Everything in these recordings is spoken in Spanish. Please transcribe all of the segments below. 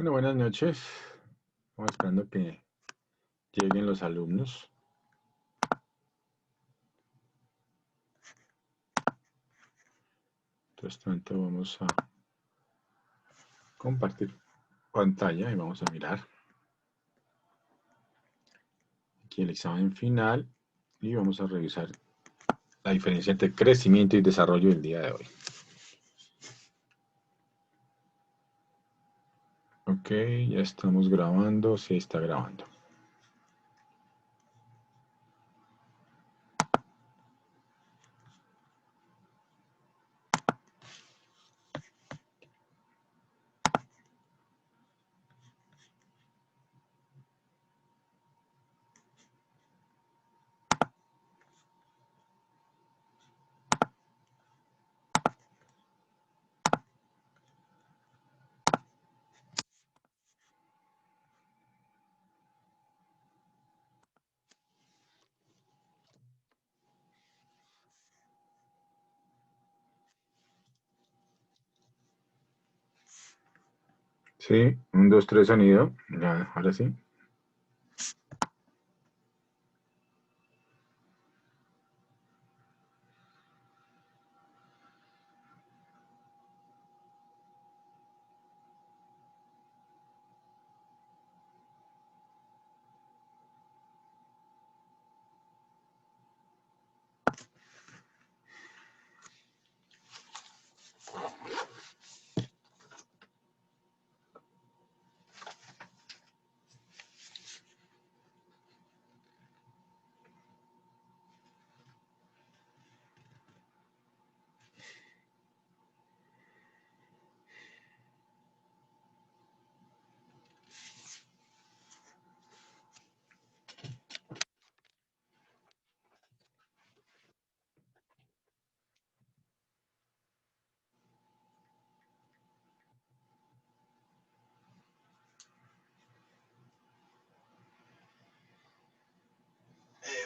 Bueno, buenas noches. Estamos esperando que lleguen los alumnos. Entonces, tanto vamos a compartir pantalla y vamos a mirar aquí el examen final y vamos a revisar la diferencia entre crecimiento y desarrollo del día de hoy. Ok, ya estamos grabando, sí está grabando. Sí, 1, 2, 3 sonido. Ya, ahora sí.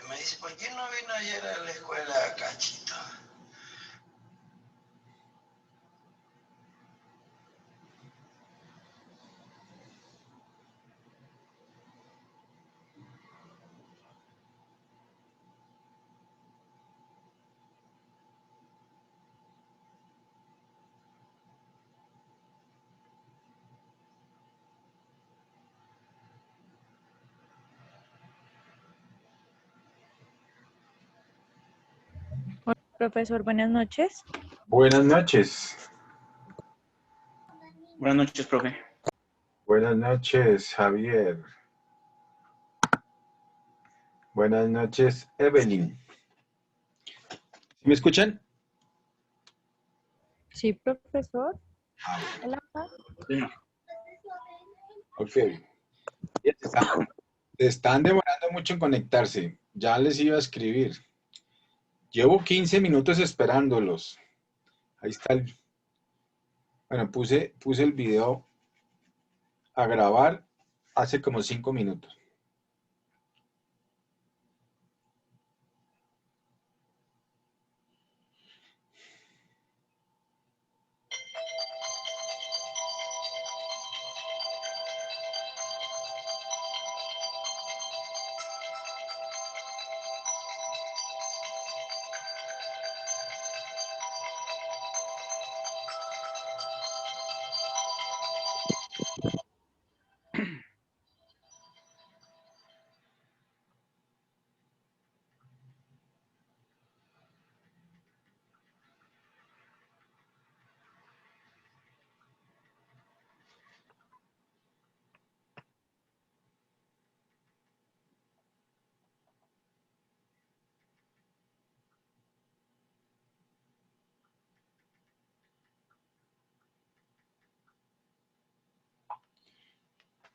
Me dice, ¿por qué no vino ayer a la escuela, Cachito? Hola, profesor, buenas noches. Buenas noches. Buenas noches, profe. Buenas noches, Javier. Buenas noches, Evelyn. ¿Sí me escuchan? Sí, profesor. Hola. Ok. Se están demorando mucho en conectarse. Ya les iba a escribir. Llevo 15 minutos esperándolos. Ahí está el... Bueno, puse el video a grabar hace como 5 minutos.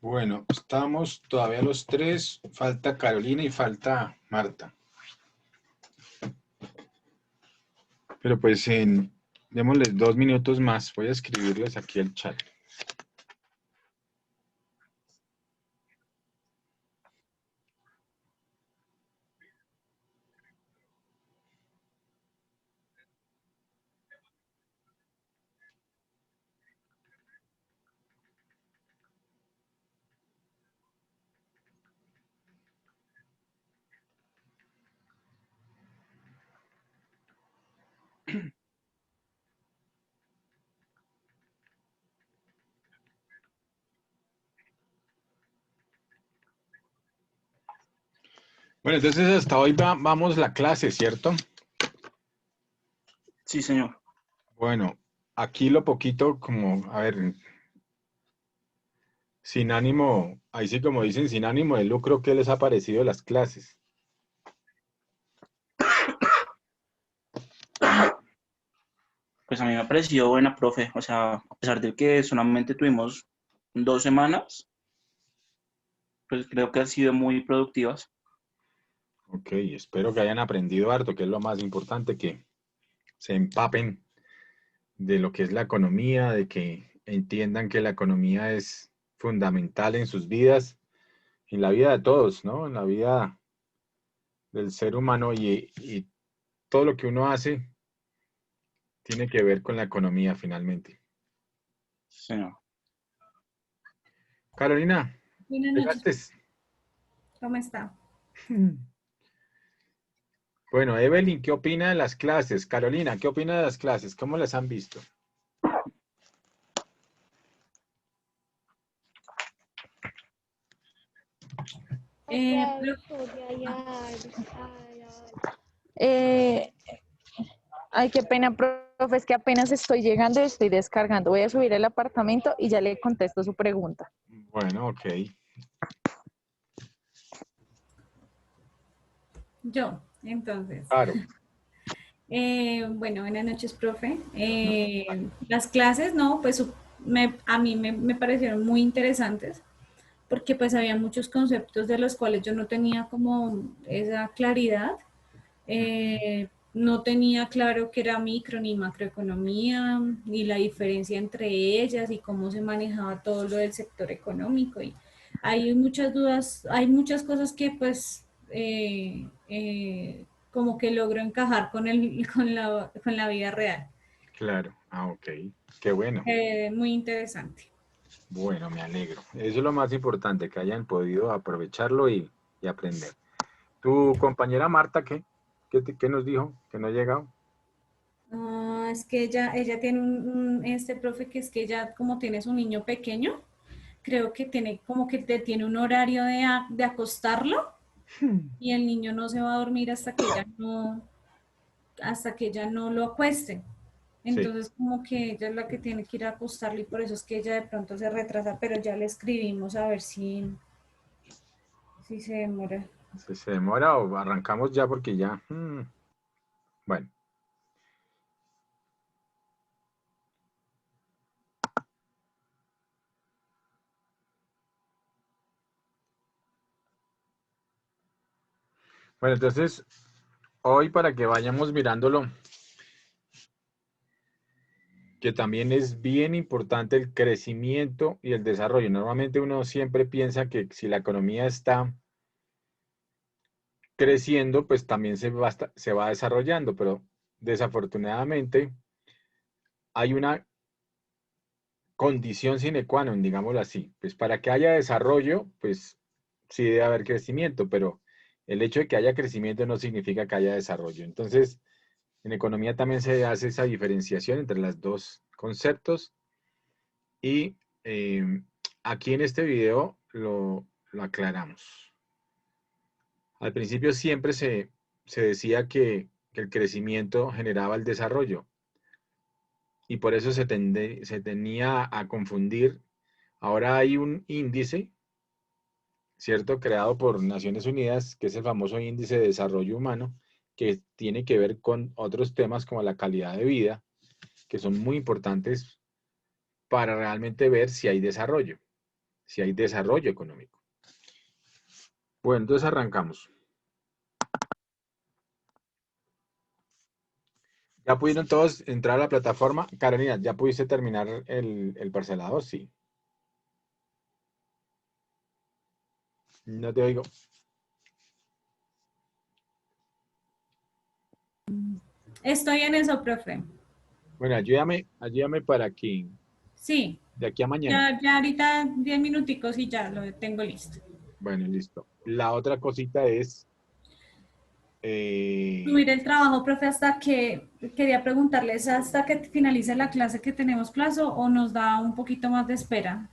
Bueno, estamos todavía los tres. Falta Carolina y falta Marta. Pero pues démosles 2 minutos más. Voy a escribirles aquí al chat. Bueno, entonces hasta hoy vamos la clase, ¿cierto? Sí, señor. Bueno, aquí lo poquito como, a ver, sin ánimo, ahí sí como dicen, sin ánimo de lucro, ¿qué les ha parecido las clases? Pues a mí me ha parecido buena, profe. O sea, a pesar de que solamente tuvimos 2 semanas, pues creo que han sido muy productivas. Ok, espero que hayan aprendido harto, que es lo más importante, que se empapen de lo que es la economía, de que entiendan que la economía es fundamental en sus vidas, en la vida de todos, ¿no? En la vida del ser humano y todo lo que uno hace tiene que ver con la economía finalmente. Sí, señor. Carolina, Buenas noches, llegaste. ¿cómo está? Bueno, Evelyn, ¿qué opina de las clases? Carolina, ¿qué opina de las clases? ¿Cómo las han visto? Pero Eh, Ay, qué pena, profe, es que apenas estoy llegando y estoy descargando. Voy a subir el apartamento y ya le contesto su pregunta. Bueno, ok, entonces, claro. bueno, buenas noches, profe. Las clases, no, pues a mí me parecieron muy interesantes porque pues había muchos conceptos de los cuales yo no tenía como esa claridad. No tenía claro qué era micro ni macroeconomía, ni la diferencia entre ellas y cómo se manejaba todo lo del sector económico. Y hay muchas dudas, hay muchas cosas que pues como que logro encajar con con la vida real. Claro, ok, qué bueno. Muy interesante. Bueno, me alegro. Eso es lo más importante, que hayan podido aprovecharlo y aprender. ¿Tu compañera Marta qué? ¿Qué nos dijo? ¿Que no ha llegado? Es que ella tiene este profe que es que ella como tiene su niño pequeño, creo que tiene como que tiene un horario de acostarlo y el niño no se va a dormir hasta que ella no lo acueste. Sí, Entonces como que ella es la que tiene que ir a acostarlo y por eso es que ella de pronto se retrasa, pero ya le escribimos a ver si se demora. se demora o arrancamos ya porque ya. Bueno, bueno, entonces hoy para que vayamos mirándolo, que también es bien importante el crecimiento y el desarrollo. Normalmente uno siempre piensa que si la economía está creciendo, pues también se va desarrollando, pero desafortunadamente hay una condición sine qua non, digámoslo así. Pues para que haya desarrollo, pues sí debe haber crecimiento, pero el hecho de que haya crecimiento no significa que haya desarrollo. Entonces, en economía también se hace esa diferenciación entre los dos conceptos y aquí en este video lo aclaramos. Al principio siempre se decía que el crecimiento generaba el desarrollo y por eso se tenía a confundir. Ahora hay un índice, ¿cierto? Creado por Naciones Unidas, que es el famoso Índice de Desarrollo Humano, que tiene que ver con otros temas como la calidad de vida, que son muy importantes para realmente ver si hay desarrollo económico. Bueno, entonces arrancamos. ¿Ya pudieron todos entrar a la plataforma? Carolina, ¿ya pudiste terminar el parcelador? Sí. No te oigo. Estoy en eso, profe. Bueno, ayúdame para que Sí, de aquí a mañana. ya ahorita 10 minuticos y ya lo tengo listo. Bueno, listo. La otra cosita es, Subir el trabajo, profe, hasta que quería preguntarles hasta que finalice la clase que tenemos plazo o nos da un poquito más de espera.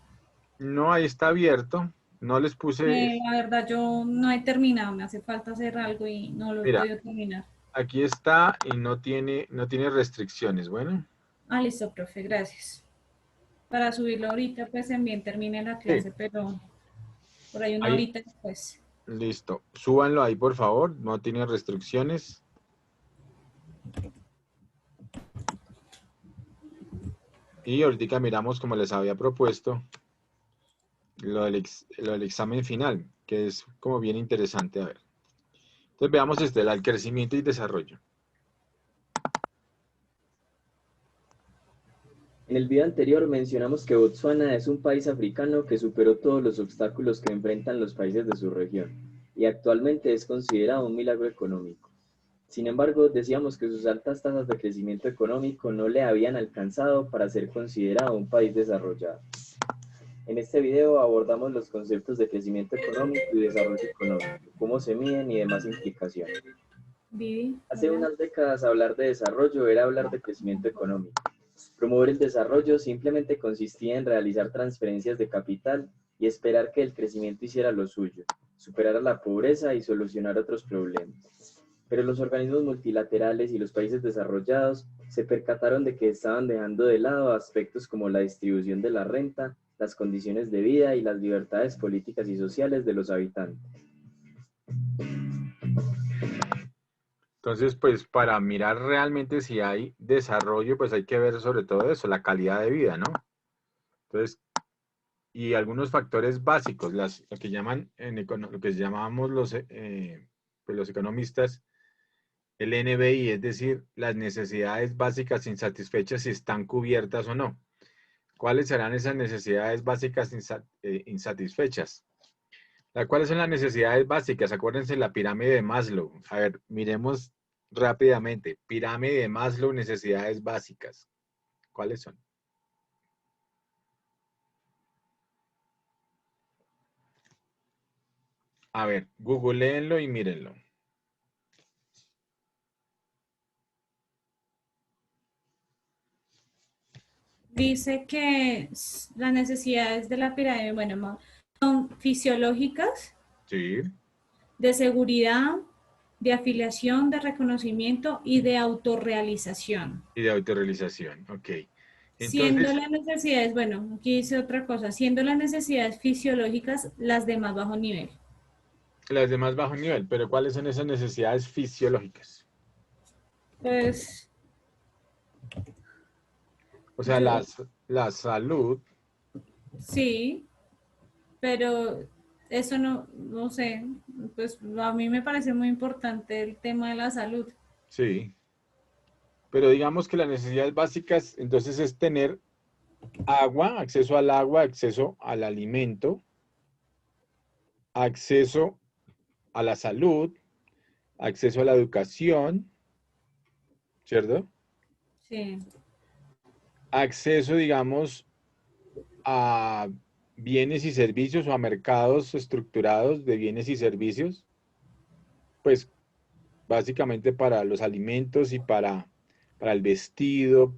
no, ahí está abierto. No les puse, La verdad, yo no he terminado, me hace falta hacer algo y no lo he mira, podido terminar. aquí está y no tiene restricciones. Bueno, Ah, listo, profe, gracias. Para subirlo ahorita, pues en bien termine la sí, clase, pero por ahí una ahí, horita después. listo. Súbanlo ahí, por favor. No tiene restricciones. Y ahorita miramos, como les había propuesto, lo del examen final, que es como bien interesante. A ver. Entonces veamos el crecimiento y desarrollo. En el video anterior mencionamos que Botsuana es un país africano que superó todos los obstáculos que enfrentan los países de su región y actualmente es considerado un milagro económico. Sin embargo, decíamos que sus altas tasas de crecimiento económico no le habían alcanzado para ser considerado un país desarrollado. En este video abordamos los conceptos de crecimiento económico y desarrollo económico, cómo se miden y demás implicaciones. Vivi, Hace hola. unas décadas hablar de desarrollo era hablar de crecimiento económico. Promover el desarrollo simplemente consistía en realizar transferencias de capital y esperar que el crecimiento hiciera lo suyo, superara la pobreza y solucionara otros problemas. Pero los organismos multilaterales y los países desarrollados se percataron de que estaban dejando de lado aspectos como la distribución de la renta, las condiciones de vida y las libertades políticas y sociales de los habitantes. Entonces, pues para mirar realmente si hay desarrollo, pues hay que ver sobre todo eso, la calidad de vida, ¿no? Entonces, y algunos factores básicos, lo que llaman lo que llamamos pues los economistas el NBI, es decir, las necesidades básicas insatisfechas, si están cubiertas o no. ¿Cuáles serán esas necesidades básicas insatisfechas? ¿Cuáles son las necesidades básicas? Acuérdense la pirámide de Maslow. A ver, miremos rápidamente. Pirámide de Maslow, necesidades básicas. ¿Cuáles son? A ver, googleenlo y mírenlo. Dice que las necesidades de la pirámide, bueno, son fisiológicas, Sí, de seguridad, de afiliación, de reconocimiento y de autorrealización. y de autorrealización. Ok. Siendo Entonces, las necesidades, bueno, aquí dice otra cosa, siendo las necesidades fisiológicas las de más bajo nivel. las de más bajo nivel, pero ¿cuáles son esas necesidades fisiológicas? Pues O sea, yo la salud, sí, pero eso no sé, pues a mí me parece muy importante el tema de la salud. sí. Pero digamos que las necesidades básicas, entonces es tener agua, acceso al agua, acceso al alimento, acceso a la salud, acceso a la educación, ¿cierto? Sí, Acceso, digamos, a bienes y servicios o a mercados estructurados de bienes y servicios, pues básicamente para los alimentos y para el vestido,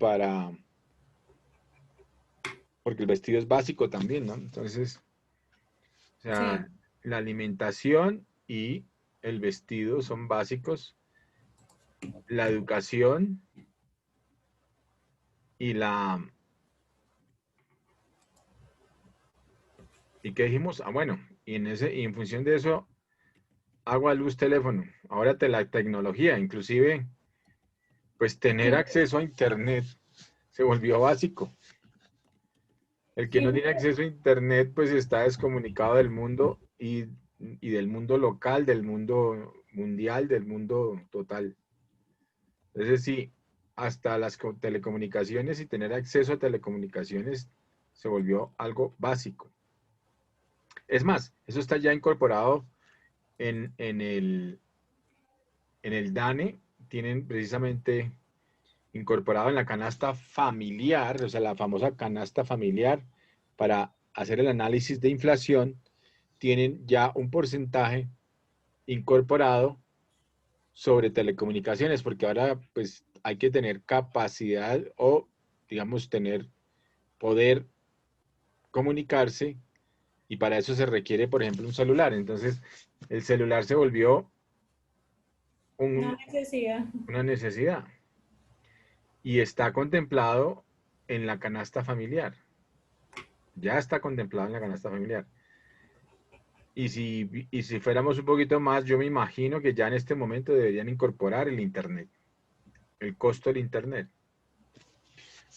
porque el vestido es básico también, ¿no? Entonces, o sea, sí, la alimentación y el vestido son básicos, la educación y ¿y qué dijimos? Ah, bueno, y en función de eso, agua, luz, teléfono. Ahora la tecnología, inclusive, pues tener sí, acceso a internet se volvió básico. El que sí, no tiene acceso a internet, pues está descomunicado del mundo y del mundo local, del mundo mundial, del mundo total. Entonces, sí, hasta las telecomunicaciones y tener acceso a telecomunicaciones se volvió algo básico. Es más, eso está ya incorporado en el DANE, tienen precisamente incorporado en la canasta familiar, o sea, la famosa canasta familiar, para hacer el análisis de inflación, tienen ya un porcentaje incorporado sobre telecomunicaciones, porque ahora pues hay que tener capacidad o, digamos, poder comunicarse Y para eso se requiere, por ejemplo, un celular. Entonces, el celular se volvió Una necesidad. una necesidad. Y está contemplado en la canasta familiar. Ya está contemplado en la canasta familiar. Y si fuéramos un poquito más, yo me imagino que ya en este momento deberían incorporar el Internet, el costo del Internet.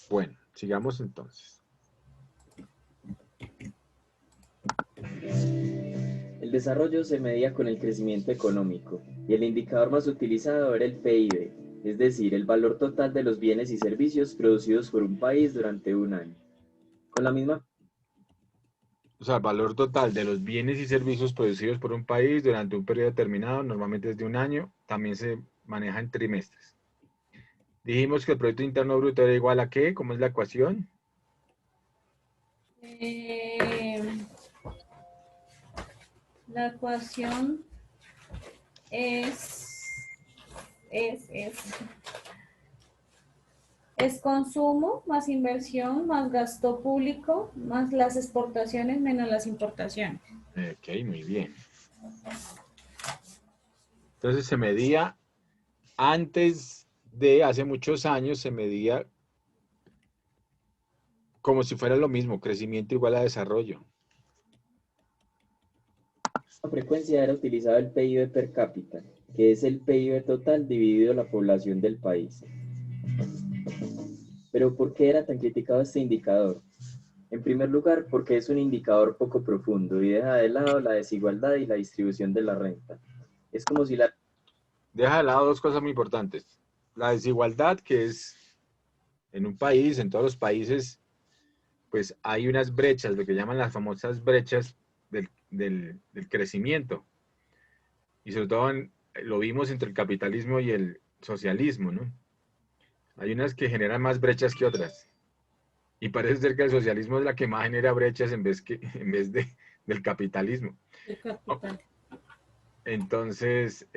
Bueno, sigamos entonces. El desarrollo se medía con el crecimiento económico y el indicador más utilizado era el PIB, es decir, el valor total de los bienes y servicios producidos por un país durante un año. Con la misma O sea, el valor total de los bienes y servicios producidos por un país durante un periodo determinado, normalmente es de un año, también se maneja en trimestres. Dijimos que el Producto Interno Bruto era igual a ¿qué? ¿Cómo es la ecuación? La ecuación es consumo más inversión más gasto público más las exportaciones menos las importaciones. Ok, muy bien. Entonces se medía, antes de hace muchos años, se medía como si fuera lo mismo, crecimiento igual a desarrollo. frecuencia era utilizado el PIB per cápita, que es el PIB total dividido la población del país. Pero ¿por qué era tan criticado este indicador? En primer lugar, porque es un indicador poco profundo y deja de lado la desigualdad y la distribución de la renta. Es como si la... Deja de lado dos cosas muy importantes. La desigualdad, que es en un país, en todos los países, pues hay unas brechas, lo que llaman las famosas brechas del crecimiento. Y sobre todo lo vimos entre el capitalismo y el socialismo, ¿no? Hay unas que generan más brechas que otras. Y parece ser que el socialismo es la que más genera brechas en vez del capitalismo. El capital. Entonces,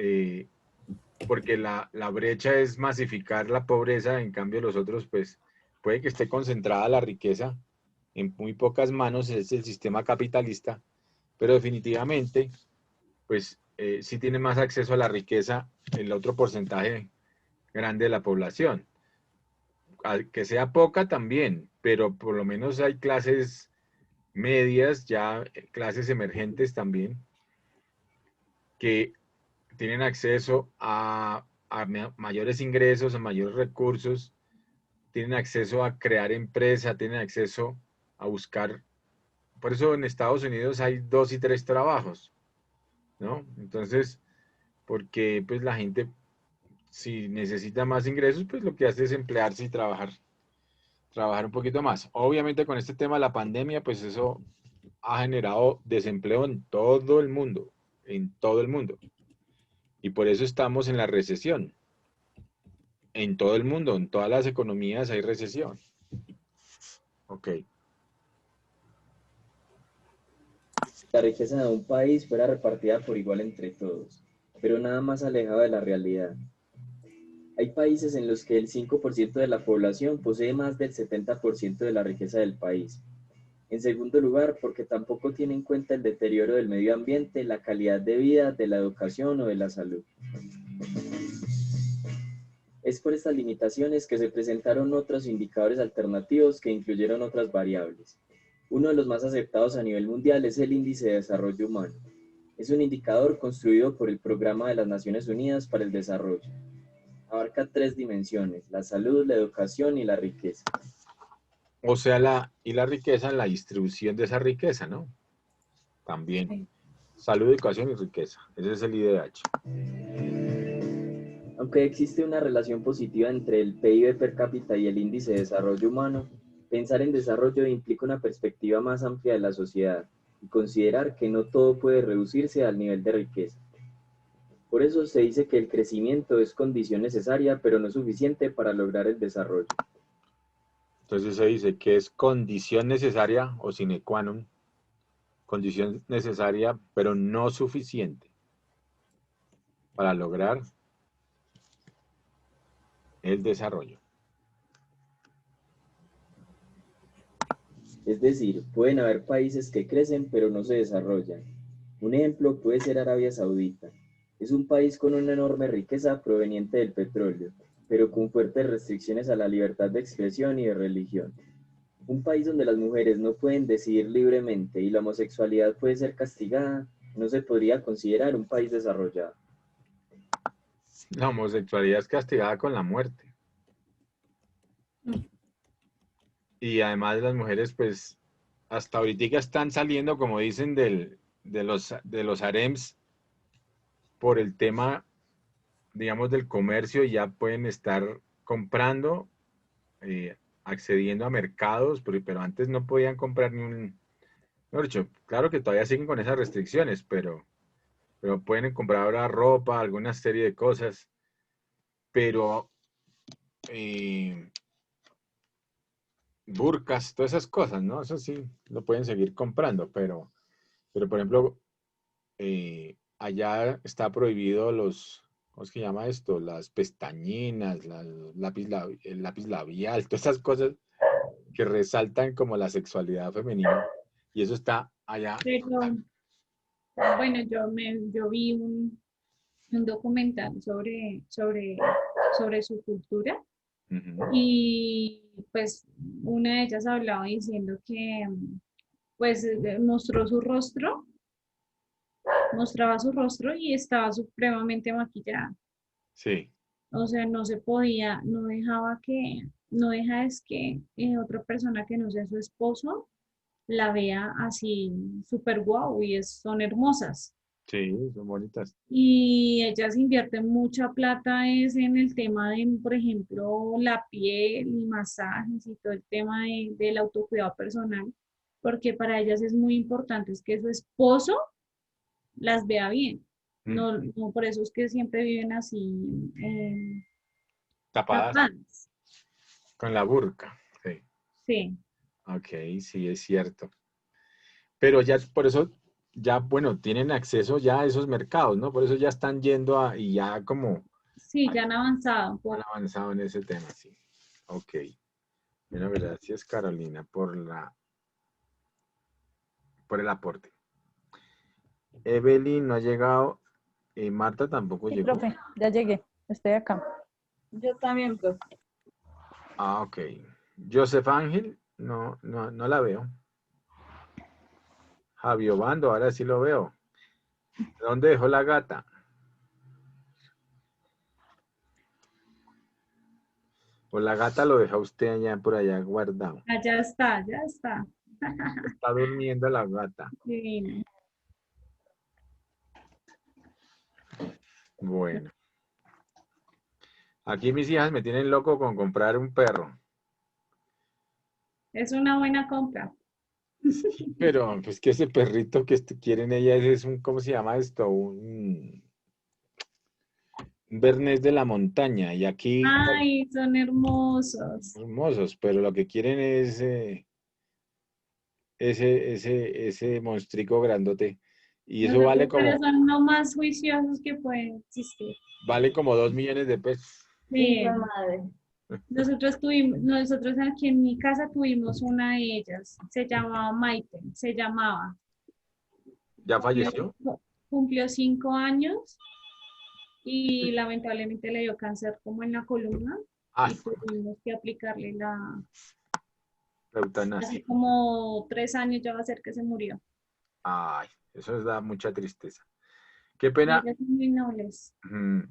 porque la brecha es masificar la pobreza, en cambio los otros, pues, puede que esté concentrada la riqueza en muy pocas manos, es el sistema capitalista, pero definitivamente, pues, sí tiene más acceso a la riqueza el otro porcentaje grande de la población. Que sea poca también, pero por lo menos hay clases medias, ya clases emergentes también, que tienen acceso a mayores ingresos, a mayores recursos, tienen acceso a crear empresa, tienen acceso a buscar. Por eso en Estados Unidos hay 2 y 3 trabajos, ¿no? Entonces, porque pues la gente, si necesita más ingresos, pues lo que hace es emplearse y trabajar un poquito más. Obviamente con este tema de la pandemia, pues eso ha generado desempleo en todo el mundo, en todo el mundo. Y por eso estamos en la recesión. En todo el mundo, en todas las economías hay recesión. Ok. La riqueza de un país fuera repartida por igual entre todos, pero nada más alejado de la realidad. Hay países en los que el 5% de la población posee más del 70% de la riqueza del país. En segundo lugar, porque tampoco tiene en cuenta el deterioro del medio ambiente, la calidad de vida, de la educación o de la salud. Es por estas limitaciones que se presentaron otros indicadores alternativos que incluyeron otras variables. Uno de los más aceptados a nivel mundial es el Índice de Desarrollo Humano. Es un indicador construido por el Programa de las Naciones Unidas para el Desarrollo. Abarca 3 dimensiones: la salud, la educación y la riqueza. O sea, la riqueza, la distribución de esa riqueza, ¿no? También. Sí. Salud, educación y riqueza. Ese es el IDH. Aunque existe una relación positiva entre el PIB per cápita y el índice de desarrollo humano, pensar en desarrollo implica una perspectiva más amplia de la sociedad y considerar que no todo puede reducirse al nivel de riqueza. Por eso se dice que el crecimiento es condición necesaria, pero no suficiente para lograr el desarrollo. Entonces se dice que es condición necesaria o sine qua non, condición necesaria, pero no suficiente para lograr el desarrollo. Es decir, pueden haber países que crecen pero no se desarrollan. Un ejemplo puede ser Arabia Saudita. Es un país con una enorme riqueza proveniente del petróleo, pero con fuertes restricciones a la libertad de expresión y de religión. Un país donde las mujeres no pueden decidir libremente y la homosexualidad puede ser castigada, no se podría considerar un país desarrollado. La homosexualidad es castigada con la muerte. Y además las mujeres, pues, hasta ahorita están saliendo, como dicen, de los harems por el tema, digamos, del comercio y ya pueden estar comprando, accediendo a mercados, pero antes no podían comprar ni un... Mejor dicho, claro que todavía siguen con esas restricciones, pero pueden comprar ahora ropa, alguna serie de cosas, pero burkas, todas esas cosas, ¿no? Eso sí, lo pueden seguir comprando, pero por ejemplo, allá está prohibido ¿cómo es que llama esto? Las pestañinas, el lápiz labial, todas esas cosas que resaltan como la sexualidad femenina, y eso está allá. Pero bueno, yo vi un documental sobre su cultura Ujú. y pues una de ellas hablaba diciendo que pues mostraba su rostro y estaba supremamente maquillada. Sí, O sea, no se podía, no deja es que otra persona que no sea su esposo la vea así súper guau y son hermosas. sí, son bonitas. Y ellas invierten mucha plata es en el tema de, por ejemplo, la piel y masajes y todo el tema del autocuidado personal, porque para ellas es muy importante es que su esposo las vea bien. No, Ujú. no por eso es que siempre viven así Tapadas tapadas. con la burka. Sí, Sí. ok, sí, es cierto. Pero ya por eso, ya, bueno, tienen acceso ya a esos mercados, ¿no? Por eso ya están yendo y ya como Sí, ya han avanzado. han avanzado en ese tema, sí. Ok. Bueno, gracias Carolina por el aporte. Evelyn no ha llegado, Marta tampoco Sí, llegó. profe, ya llegué, estoy acá. Yo también, profe. Ah, ok. Joseph Ángel, no la veo. Javio Bando, ahora sí lo veo. ¿Dónde dejó la gata? O la gata lo deja usted allá por allá guardado. Ah, ya está, ya está. Está durmiendo la gata. Divino. Bueno. Aquí mis hijas me tienen loco con comprar un perro. Es una buena compra. Pero pues que ese perrito que quieren ellas es un, ¿cómo se llama esto? Un Bernés de la montaña. Y aquí Ay, son hermosos. hermosos, pero lo que quieren es ese monstrico grandote. Y eso Nosotros, pero son los más juiciosos que pueden existir. vale como 2 millones de pesos. Sí. Hijo de madre. Nosotros aquí en mi casa tuvimos una de ellas. Se llamaba Maite, se llamaba. ¿Ya Cumplió, falleció? cumplió 5 años y lamentablemente le dio cáncer como en la columna Ah, y tuvimos que aplicarle la eutanasia. hace como 3 años ya va a ser que se murió. Ay, eso les da mucha tristeza. Qué Y pena, ellas son muy nobles.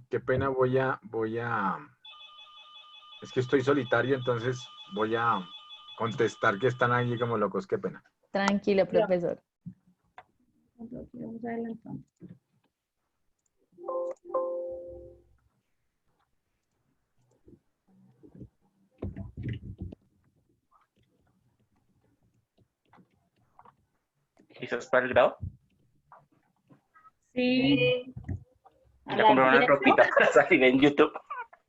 qué pena es que estoy solitario, entonces voy a contestar que están ahí como locos, qué pena. Tranquilo, profesor. Entonces, vamos adelantando. Quizás para el grado. Sí, A Ya la compraron una fiesta. ropita para salir en YouTube.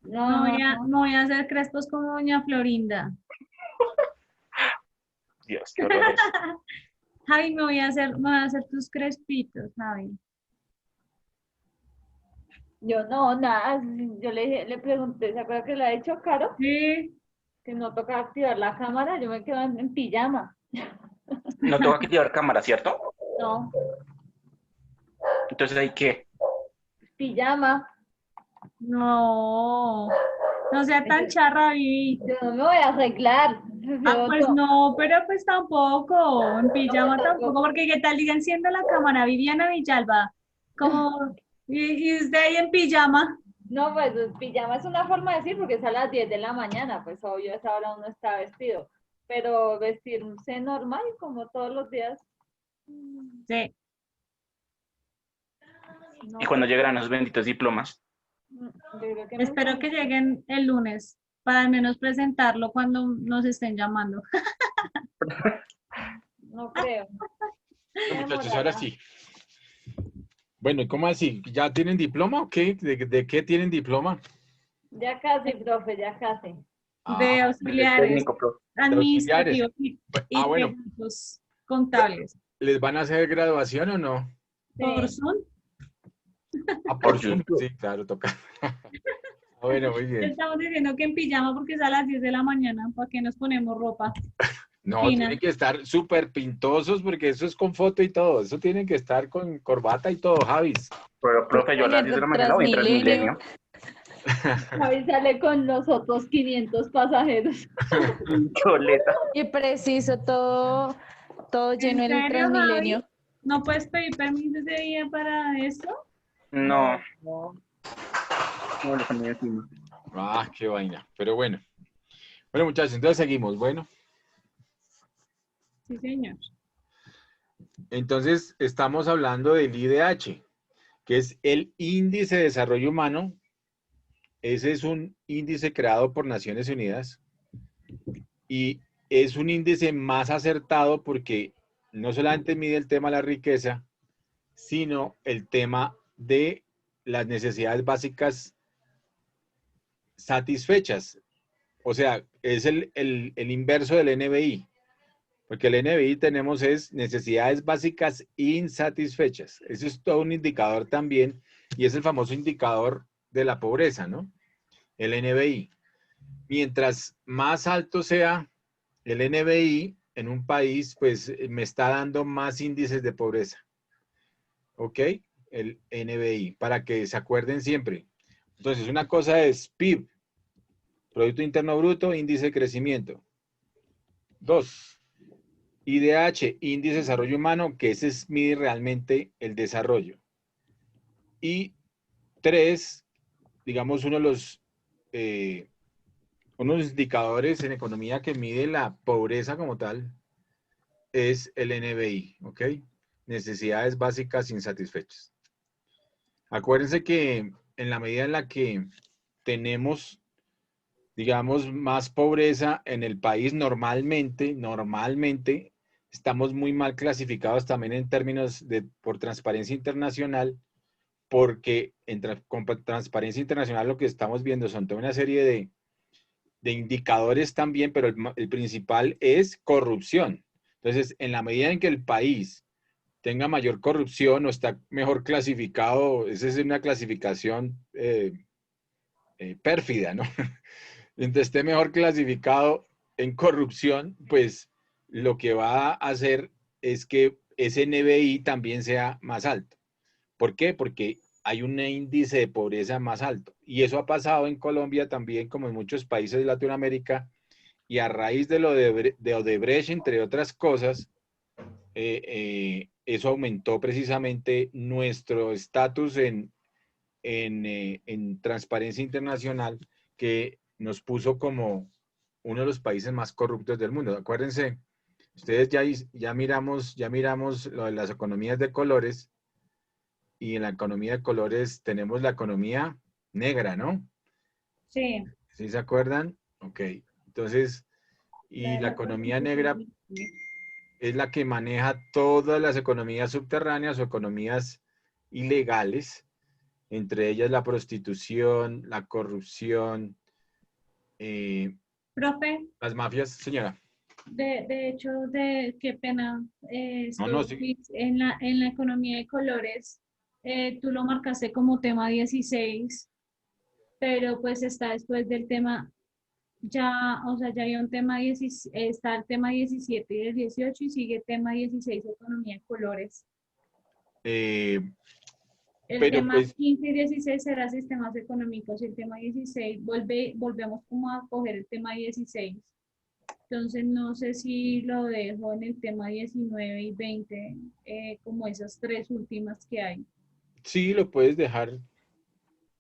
No, me voy a hacer crespos como doña Florinda. Dios, qué horror es. Javi, me voy a hacer tus crespitos, Javi. yo no, nada. Yo le pregunté, ¿se acuerda que le ha dicho Caro? Sí, Que no toca activar la cámara, yo me quedo en pijama. No tengo que llevar cámara, ¿cierto? No, Entonces hay que... pijama. No, no sea tan charra, Vivi. Yo no me voy a arreglar. Ah, Yo pues no, pero pues tampoco, en pijama tampoco. tampoco, porque qué tal diga encienda la cámara, Viviana Villalba, como, y usted ahí en pijama. No, pues pijama es una forma de decir porque es a las 10 de la mañana, pues obvio a esa hora uno está vestido, pero vestirse normal como todos los días, Sí, no Y cuando sé, llegarán esos benditos diplomas. yo creo que espero que lleguen el lunes para al menos presentarlo cuando nos estén llamando. no creo. Bueno, Se muchachos, ahora demorará. sí. Bueno, ¿y cómo así? ¿Ya tienen diploma o qué? ¿De qué tienen diploma? Ya casi, profe, ya casi. De Ah, El auxiliares técnico, profe. de auxiliares. administrativos y Bueno, técnicos contables. ¿les van a hacer graduación o no? Por Sí. Zoom, Ah, por Por Zoom. YouTube. Sí, claro, toca. Bueno, muy bien. estamos diciendo que en pijama porque es a las 10 de la mañana, ¿para qué nos ponemos ropa No, fina? tienen que estar súper pintosos porque eso es con foto y todo. Eso tienen que estar con corbata y todo, Javis. Pero, profe, yo a las 10 de la mañana voy en Transmilenio. Transmilenio. Javi sale con los otros 500 pasajeros. Choleta. Y preciso, todo ¿En lleno el serio, Javi? Transmilenio. ¿No puedes pedir permiso ese día para esto? No, No. no le ponía encima. Ah, qué vaina. Pero bueno. Bueno, muchachos, entonces seguimos. Bueno, Sí, señor. entonces estamos hablando del IDH, que es el Índice de Desarrollo Humano. Ese es un índice creado por Naciones Unidas y es un índice más acertado porque no solamente mide el tema de la riqueza, sino el tema de las necesidades básicas satisfechas. O sea, es el inverso del NBI, porque el NBI tenemos es necesidades básicas insatisfechas. Eso es todo un indicador también y es el famoso indicador de la pobreza, ¿no? El NBI. Mientras más alto sea el NBI en un país, pues me está dando más índices de pobreza. ¿Ok? El NBI, para que se acuerden siempre. Entonces, una cosa es PIB, Producto Interno Bruto, índice de crecimiento. 2, IDH, índice de desarrollo humano, que ese es mide realmente el desarrollo. Y 3, digamos, unos indicadores en economía que mide la pobreza como tal, es el NBI, ¿ok? Necesidades básicas insatisfechas. Acuérdense que en la medida en la que tenemos, digamos, más pobreza en el país, normalmente, estamos muy mal clasificados también en términos de, por Transparencia Internacional, porque con Transparencia Internacional lo que estamos viendo son toda una serie de indicadores también, pero el principal es corrupción. Entonces, en la medida en que el país tenga mayor corrupción o está mejor clasificado, esa es una clasificación pérfida, ¿no? Entonces, esté mejor clasificado en corrupción, pues lo que va a hacer es que ese NBI también sea más alto. ¿Por qué? Porque hay un índice de pobreza más alto. Y eso ha pasado en Colombia también, como en muchos países de Latinoamérica, y a raíz de lo de Odebrecht, entre otras cosas, eso aumentó precisamente nuestro estatus en Transparencia Internacional, que nos puso como uno de los países más corruptos del mundo. Acuérdense, ustedes ya miramos lo de las economías de colores, y en la economía de colores tenemos la economía negra, ¿no? Sí. ¿Sí se acuerdan? Ok. Entonces, y la economía negra es la que maneja todas las economías subterráneas o economías ilegales, entre ellas la prostitución, la corrupción, Profe, las mafias. Señora. de hecho, qué pena, No, no, sí. en la economía de colores, tú lo marcaste como tema 16, pero pues está después del tema Ya, o sea, ya hay un tema 16, está el tema 17 y el 18 y sigue tema 16, economía de colores. Eh, El pero tema pues 15 y 16 será sistemas económicos y el tema 16 volvemos como a coger el tema 16. Entonces no sé si lo dejo en el tema 19 y 20, como esas tres últimas que hay. sí, lo puedes dejar,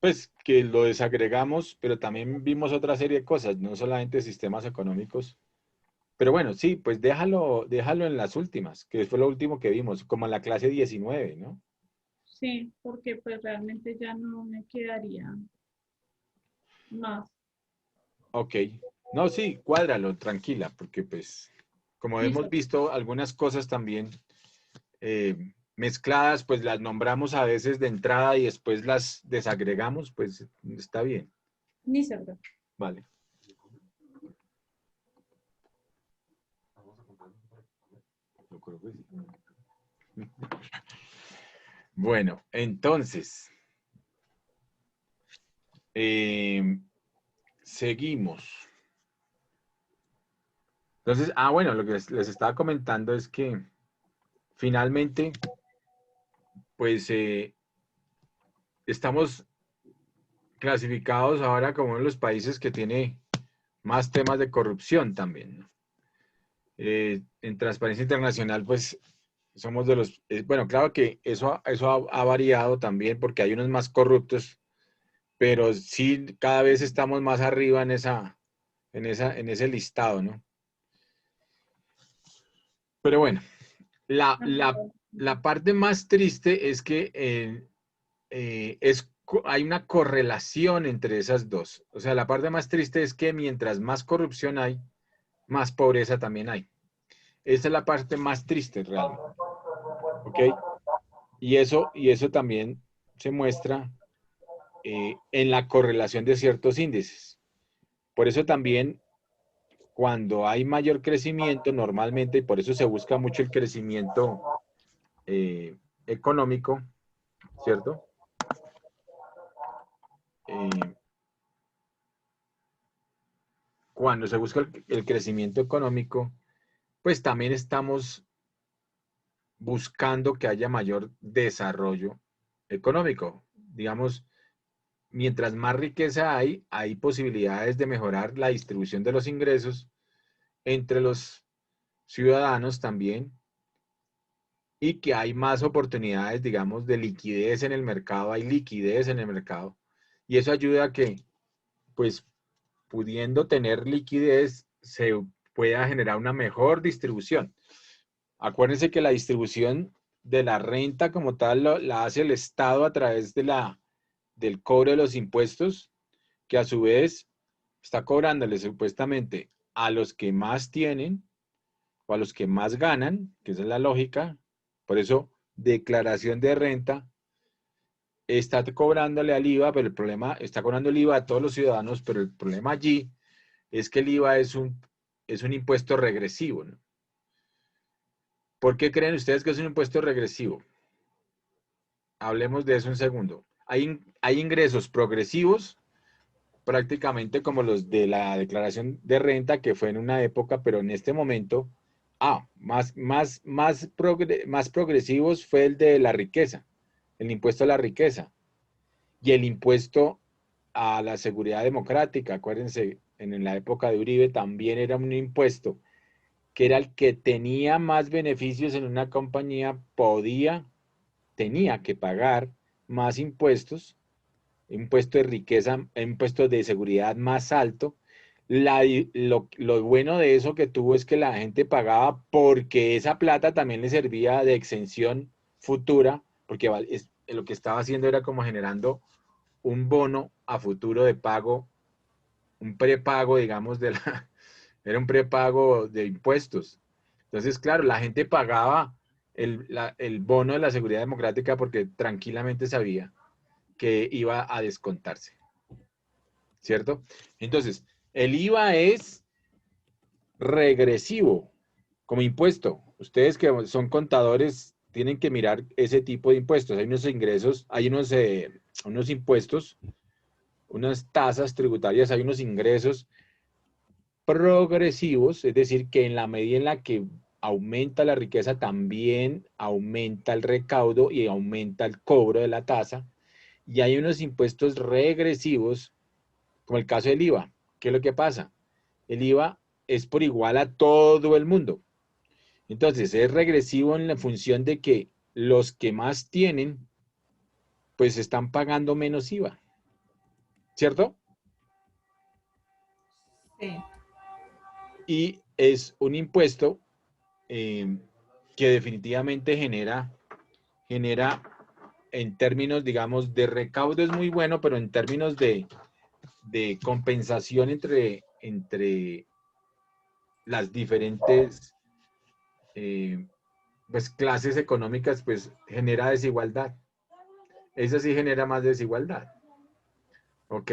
pues que lo desagregamos, pero también vimos otra serie de cosas, no solamente sistemas económicos. Pero bueno, sí, pues déjalo en las últimas, que fue lo último que vimos, como en la clase 19, ¿no? Sí, porque pues realmente ya no me quedaría más. Ok. No, sí, cuádralo, tranquila, porque pues, como hemos Listo. visto algunas cosas también mezcladas, pues las nombramos a veces de entrada y después las desagregamos, pues está bien. Listo, bro. Vale. Yo creo que sí. Bueno, entonces, seguimos. Entonces, bueno, lo que les estaba comentando es que finalmente, pues estamos clasificados ahora como uno de los países que tiene más temas de corrupción también, ¿no? En Transparencia Internacional, pues somos de los, bueno, claro que eso ha variado también porque hay unos más corruptos, pero sí cada vez estamos más arriba en ese listado, ¿no? Pero bueno, la, la, la parte más triste es que hay una correlación entre esas dos. O sea, la parte más triste es que mientras más corrupción hay, más pobreza también hay. Esa es la parte más triste realmente. ¿Ok? Y eso también se muestra en la correlación de ciertos índices. Por eso también cuando hay mayor crecimiento, normalmente, y por eso se busca mucho el crecimiento económico, ¿cierto? Eh, cuando se busca el crecimiento económico, pues también estamos buscando que haya mayor desarrollo económico. Digamos, mientras más riqueza hay posibilidades de mejorar la distribución de los ingresos entre los ciudadanos también y que hay más oportunidades, digamos, de liquidez en el mercado, hay liquidez en el mercado y eso ayuda a que, pues, pudiendo tener liquidez, se pueda generar una mejor distribución. Acuérdense que la distribución de la renta como tal la hace el Estado a través del cobro de los impuestos, que a su vez está cobrándole supuestamente a los que más tienen o a los que más ganan, que esa es la lógica. Por eso, declaración de renta está cobrándole al IVA, pero el problema, está cobrando el IVA a todos los ciudadanos, pero el problema allí es que el IVA es un impuesto regresivo, ¿no? ¿Por qué creen ustedes que es un impuesto regresivo? Hablemos de eso un segundo. Hay ingresos progresivos, prácticamente como los de la declaración de renta, que fue en una época, pero en este momento, más progresivos fue el de la riqueza, el impuesto a la riqueza y el impuesto a la seguridad democrática. Acuérdense, en la época de Uribe también era un impuesto que era el que tenía más beneficios en una compañía, tenía que pagar más impuestos, impuesto de riqueza, impuesto de seguridad más alto. Lo bueno de eso que tuvo es que la gente pagaba porque esa plata también le servía de exención futura, porque lo que estaba haciendo era como generando un bono a futuro de pago, un prepago, digamos, era un prepago de impuestos. Entonces, claro, la gente pagaba el bono de la seguridad democrática porque tranquilamente sabía que iba a descontarse, ¿cierto? Entonces, el IVA es regresivo como impuesto. Ustedes que son contadores tienen que mirar ese tipo de impuestos. Hay unos ingresos, hay unos impuestos, unas tasas tributarias, hay unos ingresos progresivos, es decir, que en la medida en la que aumenta la riqueza, también aumenta el recaudo y aumenta el cobro de la tasa. Y hay unos impuestos regresivos, como el caso del IVA. ¿Qué es lo que pasa? El IVA es por igual a todo el mundo. Entonces, es regresivo en la función de que los que más tienen, pues están pagando menos IVA. ¿Cierto? Sí. Y es un impuesto que definitivamente genera en términos, digamos, de recaudo es muy bueno, pero en términos de compensación entre las diferentes pues, clases económicas, pues genera desigualdad. Eso sí genera más desigualdad. ¿Ok?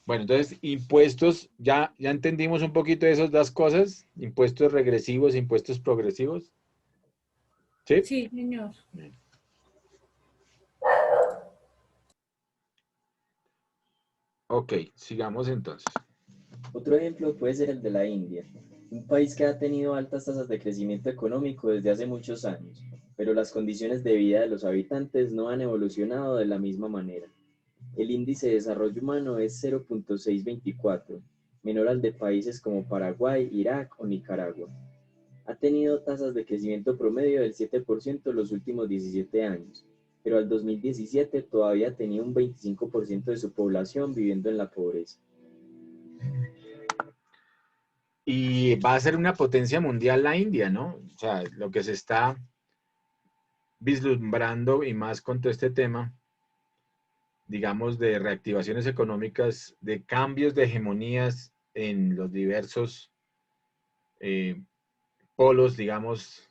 Bueno, entonces, impuestos, ya entendimos un poquito de esas dos cosas, impuestos regresivos, impuestos progresivos. ¿Sí? Sí, señor. Ok, sigamos entonces. Otro ejemplo puede ser el de la India, un país que ha tenido altas tasas de crecimiento económico desde hace muchos años, pero las condiciones de vida de los habitantes no han evolucionado de la misma manera. El índice de desarrollo humano es 0.624, menor al de países como Paraguay, Irak o Nicaragua. Ha tenido tasas de crecimiento promedio del 7% en los últimos 17 años, pero al 2017 todavía tenía un 25% de su población viviendo en la pobreza. Y va a ser una potencia mundial la India, ¿no? O sea, lo que se está vislumbrando y más con todo este tema, digamos, de reactivaciones económicas, de cambios de hegemonías en los diversos polos, digamos,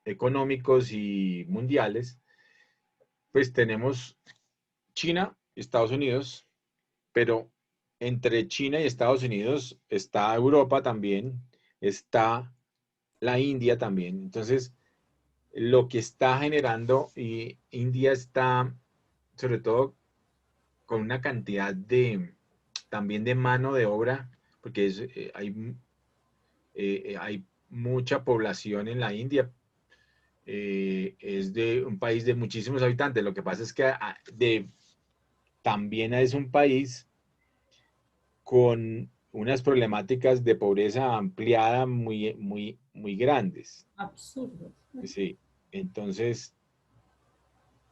económicos y mundiales, pues tenemos China, Estados Unidos, pero entre China y Estados Unidos está Europa también, está la India también. Entonces, lo que está generando, y India está, sobre todo, con una cantidad también de mano de obra, porque hay mucha población en la India. Es de un país de muchísimos habitantes. Lo que pasa es que también es un país con unas problemáticas de pobreza ampliada muy, muy, muy grandes. Absurdo. Sí. Entonces,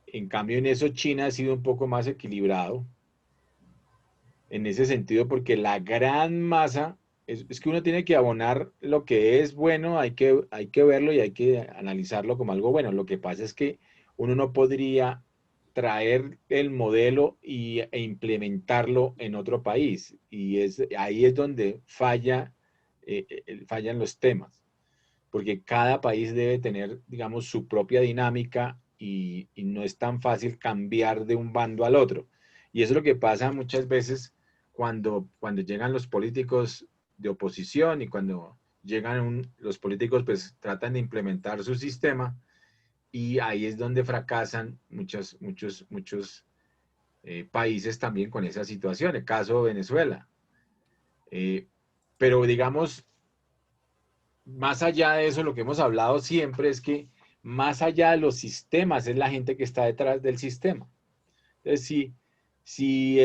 en cambio, en eso China ha sido un poco más equilibrado en ese sentido, porque la gran masa, es que uno tiene que abonar lo que es bueno, hay que verlo y hay que analizarlo como algo bueno. Lo que pasa es que uno no podría traer el modelo e implementarlo en otro país. Y ahí es donde fallan los temas, porque cada país debe tener, digamos, su propia dinámica y no es tan fácil cambiar de un bando al otro. Y eso es lo que pasa muchas veces cuando llegan los políticos de oposición y cuando llegan los políticos, pues tratan de implementar su sistema y ahí es donde fracasan muchos países también con esa situación, el caso de Venezuela. Pero digamos, más allá de eso, lo que hemos hablado siempre es que más allá de los sistemas, es la gente que está detrás del sistema. Entonces, si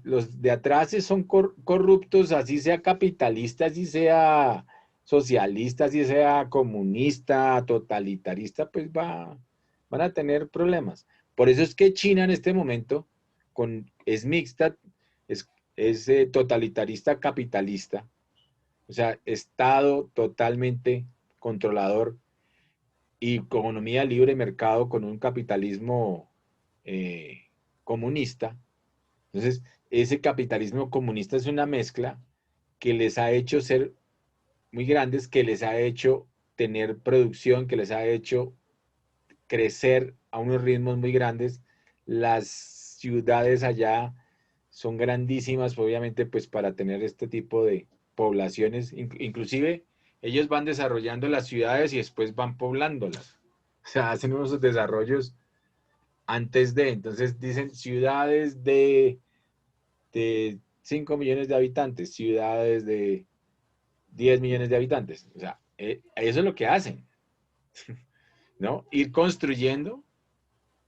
los de atrás son corruptos, así sea capitalista, así sea socialista, así sea comunista, totalitarista, pues van a tener problemas. Por eso es que China en este momento es mixta, es totalitarista capitalista, o sea, Estado totalmente controlador y economía libre mercado con un capitalismo comunista. Entonces, ese capitalismo comunista es una mezcla que les ha hecho ser muy grandes, que les ha hecho tener producción, que les ha hecho crecer a unos ritmos muy grandes. Las ciudades allá son grandísimas, obviamente, pues para tener este tipo de poblaciones. Inclusive, ellos van desarrollando las ciudades y después van poblándolas. O sea, hacen unos desarrollos antes de, entonces dicen ciudades de 5 millones de habitantes, ciudades de 10 millones de habitantes. O sea, eso es lo que hacen, ¿no? Ir construyendo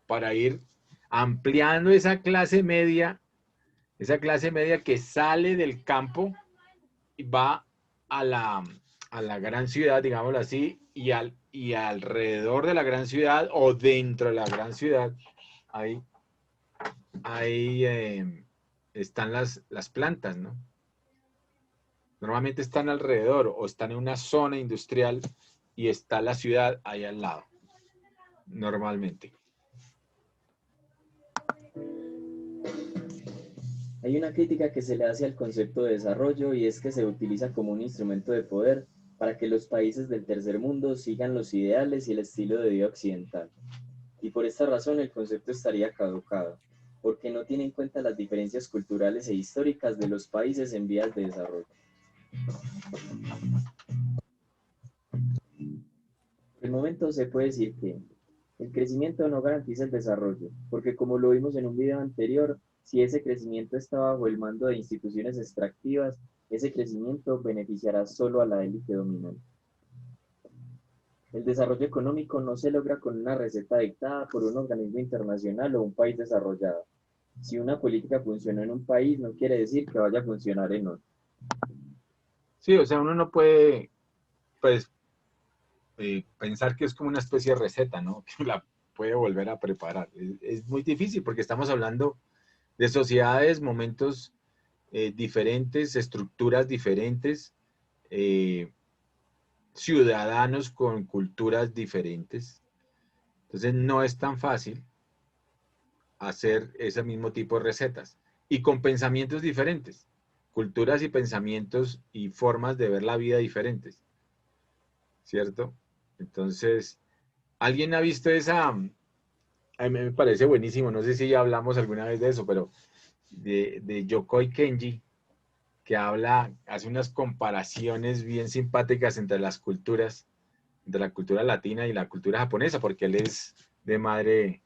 para ir ampliando esa clase media que sale del campo y va a la gran ciudad, digámoslo así, y alrededor de la gran ciudad o dentro de la gran ciudad, ahí están las plantas, ¿no? Normalmente están alrededor o están en una zona industrial y está la ciudad ahí al lado, normalmente. Hay una crítica que se le hace al concepto de desarrollo y es que se utiliza como un instrumento de poder para que los países del tercer mundo sigan los ideales y el estilo de vida occidental. Y por esta razón el concepto estaría caducado, porque no tiene en cuenta las diferencias culturales e históricas de los países en vías de desarrollo. Por el momento se puede decir que el crecimiento no garantiza el desarrollo, porque como lo vimos en un video anterior, si ese crecimiento está bajo el mando de instituciones extractivas, ese crecimiento beneficiará solo a la élite dominante. El desarrollo económico no se logra con una receta dictada por un organismo internacional o un país desarrollado. Si una política funcionó en un país, no quiere decir que vaya a funcionar en otro. Sí, o sea, uno no puede, pues, pensar que es como una especie de receta, ¿no? Que la puede volver a preparar. Es muy difícil porque estamos hablando de sociedades, momentos diferentes, estructuras diferentes, ciudadanos con culturas diferentes. Entonces no es tan fácil hacer ese mismo tipo de recetas y con pensamientos diferentes, culturas y pensamientos y formas de ver la vida diferentes, ¿cierto? Entonces, ¿alguien ha visto esa? A mí me parece buenísimo, no sé si ya hablamos alguna vez de eso, pero de Yokoi Kenji, que hace unas comparaciones bien simpáticas entre las culturas, entre la cultura latina y la cultura japonesa, porque él es de madre,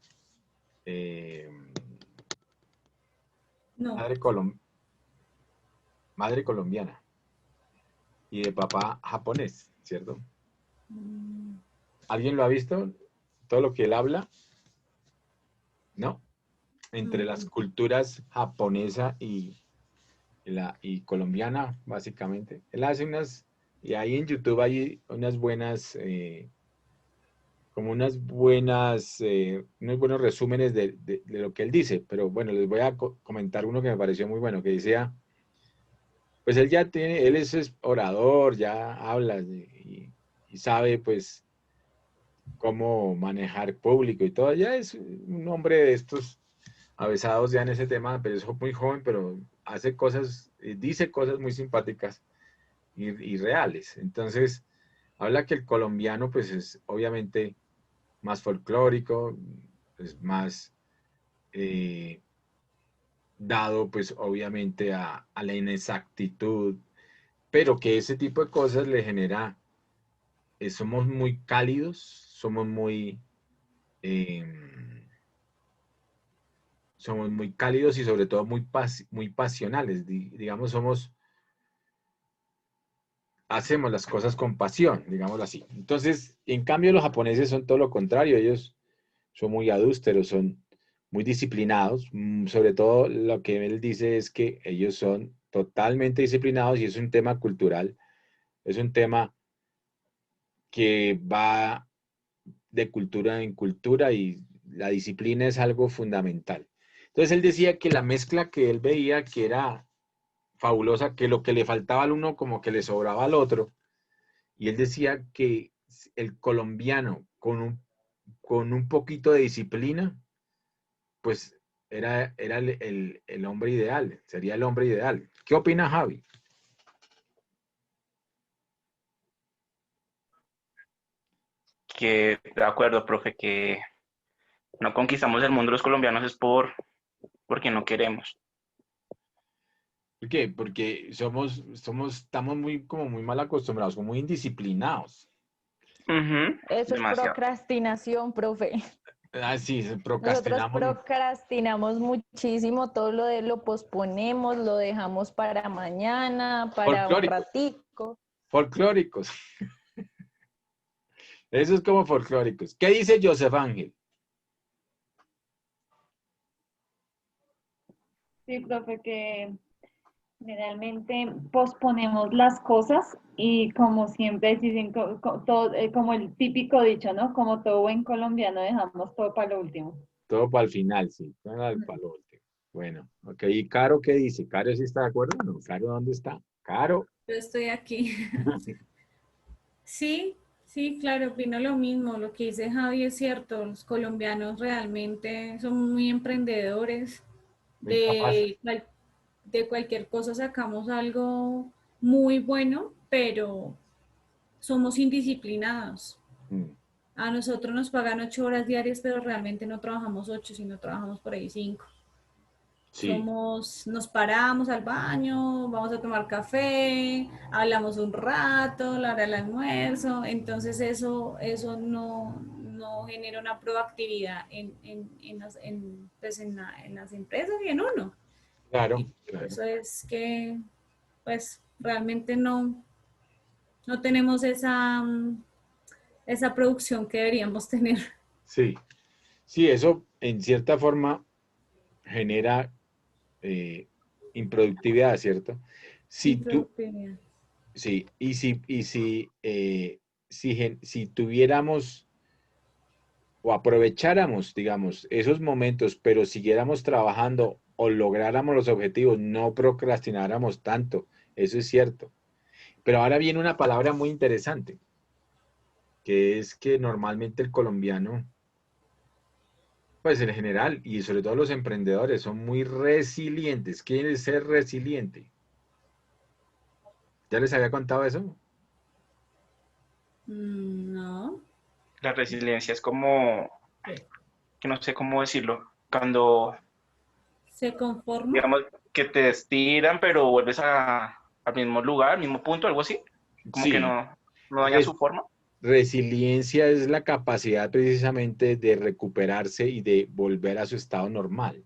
No. madre colombiana y de papá japonés, ¿cierto? ¿Alguien lo ha visto? ¿Todo lo que él habla? ¿No? Entre las culturas japonesa y colombiana, básicamente. Él hace y ahí en YouTube hay unas buenas, unos buenos resúmenes de lo que él dice, pero bueno, les voy a comentar uno que me pareció muy bueno, que decía, pues él es orador, ya habla y sabe pues cómo manejar público y todo, ya es un hombre de estos avesados ya en ese tema, pero es muy joven, pero hace cosas, dice cosas muy simpáticas y reales. Entonces, habla que el colombiano pues es obviamente más folclórico, pues más dado pues obviamente a la inexactitud, pero que ese tipo de cosas le genera, somos muy cálidos, somos muy cálidos y sobre todo muy pasionales, digamos, hacemos las cosas con pasión, digámoslo así. Entonces, en cambio, los japoneses son todo lo contrario, ellos son muy adústeros, son muy disciplinados, sobre todo lo que él dice es que ellos son totalmente disciplinados y es un tema cultural, es un tema que va de cultura en cultura y la disciplina es algo fundamental. Entonces él decía que la mezcla que él veía que era fabulosa, que lo que le faltaba al uno como que le sobraba al otro, y él decía que el colombiano con un poquito de disciplina, pues era el hombre ideal, sería el hombre ideal. ¿Qué opina Javi? Que de acuerdo, profe, que no conquistamos el mundo los colombianos es porque no queremos. ¿Por qué? Porque estamos como muy mal acostumbrados, como muy indisciplinados. Ujú, Eso es demasiado. procrastinación, profe. Ah, sí, Nosotros procrastinamos. procrastinamos muchísimo, todo lo posponemos, lo dejamos para mañana, para un Folclóricos, ratico. folclóricos. Eso es como folclóricos. ¿Qué dice Joseph Ángel? Sí, profe, que generalmente posponemos las cosas y como siempre dicen, todo, como el típico dicho, ¿no? Como todo buen colombiano dejamos todo para lo último. Todo para el final, sí. Para lo último. Bueno, ok. ¿Y Caro qué dice? ¿Caro sí está de acuerdo? No, ¿Caro dónde está? Caro. Yo estoy aquí. Sí, sí, claro, opino lo mismo. Lo que dice Javi es cierto. Los colombianos realmente son muy emprendedores. Muy capaz. De cualquier cosa sacamos algo muy bueno, pero somos indisciplinados. Mm, A nosotros nos pagan 8 horas diarias, pero realmente no trabajamos 8, sino trabajamos por ahí 5. sí, Nos paramos al baño, vamos a tomar café, hablamos un rato, la hora del almuerzo, entonces eso no genera una proactividad pues en las empresas y en uno. Y claro, por claro. eso es que pues realmente no tenemos esa producción que deberíamos tener. Sí, sí, eso en cierta forma genera eh, improductividad, ¿cierto? Si tú, Improductividad. sí, si tuviéramos o aprovecháramos, digamos, esos momentos, pero siguiéramos trabajando o lográramos los objetivos, no procrastináramos tanto, eso es cierto. Pero ahora viene una palabra muy interesante, que es que normalmente el colombiano, pues en general, y sobre todo los emprendedores, son muy resilientes, quieren ser resiliente. ¿Ya les había contado eso? No. La resiliencia es como, que no sé cómo decirlo, cuando, ¿Se conforma? digamos, que te estiran, pero vuelves al mismo lugar, al mismo punto, algo así, como que Sí, no daña res- su forma. resiliencia es la capacidad precisamente de recuperarse y de volver a su estado normal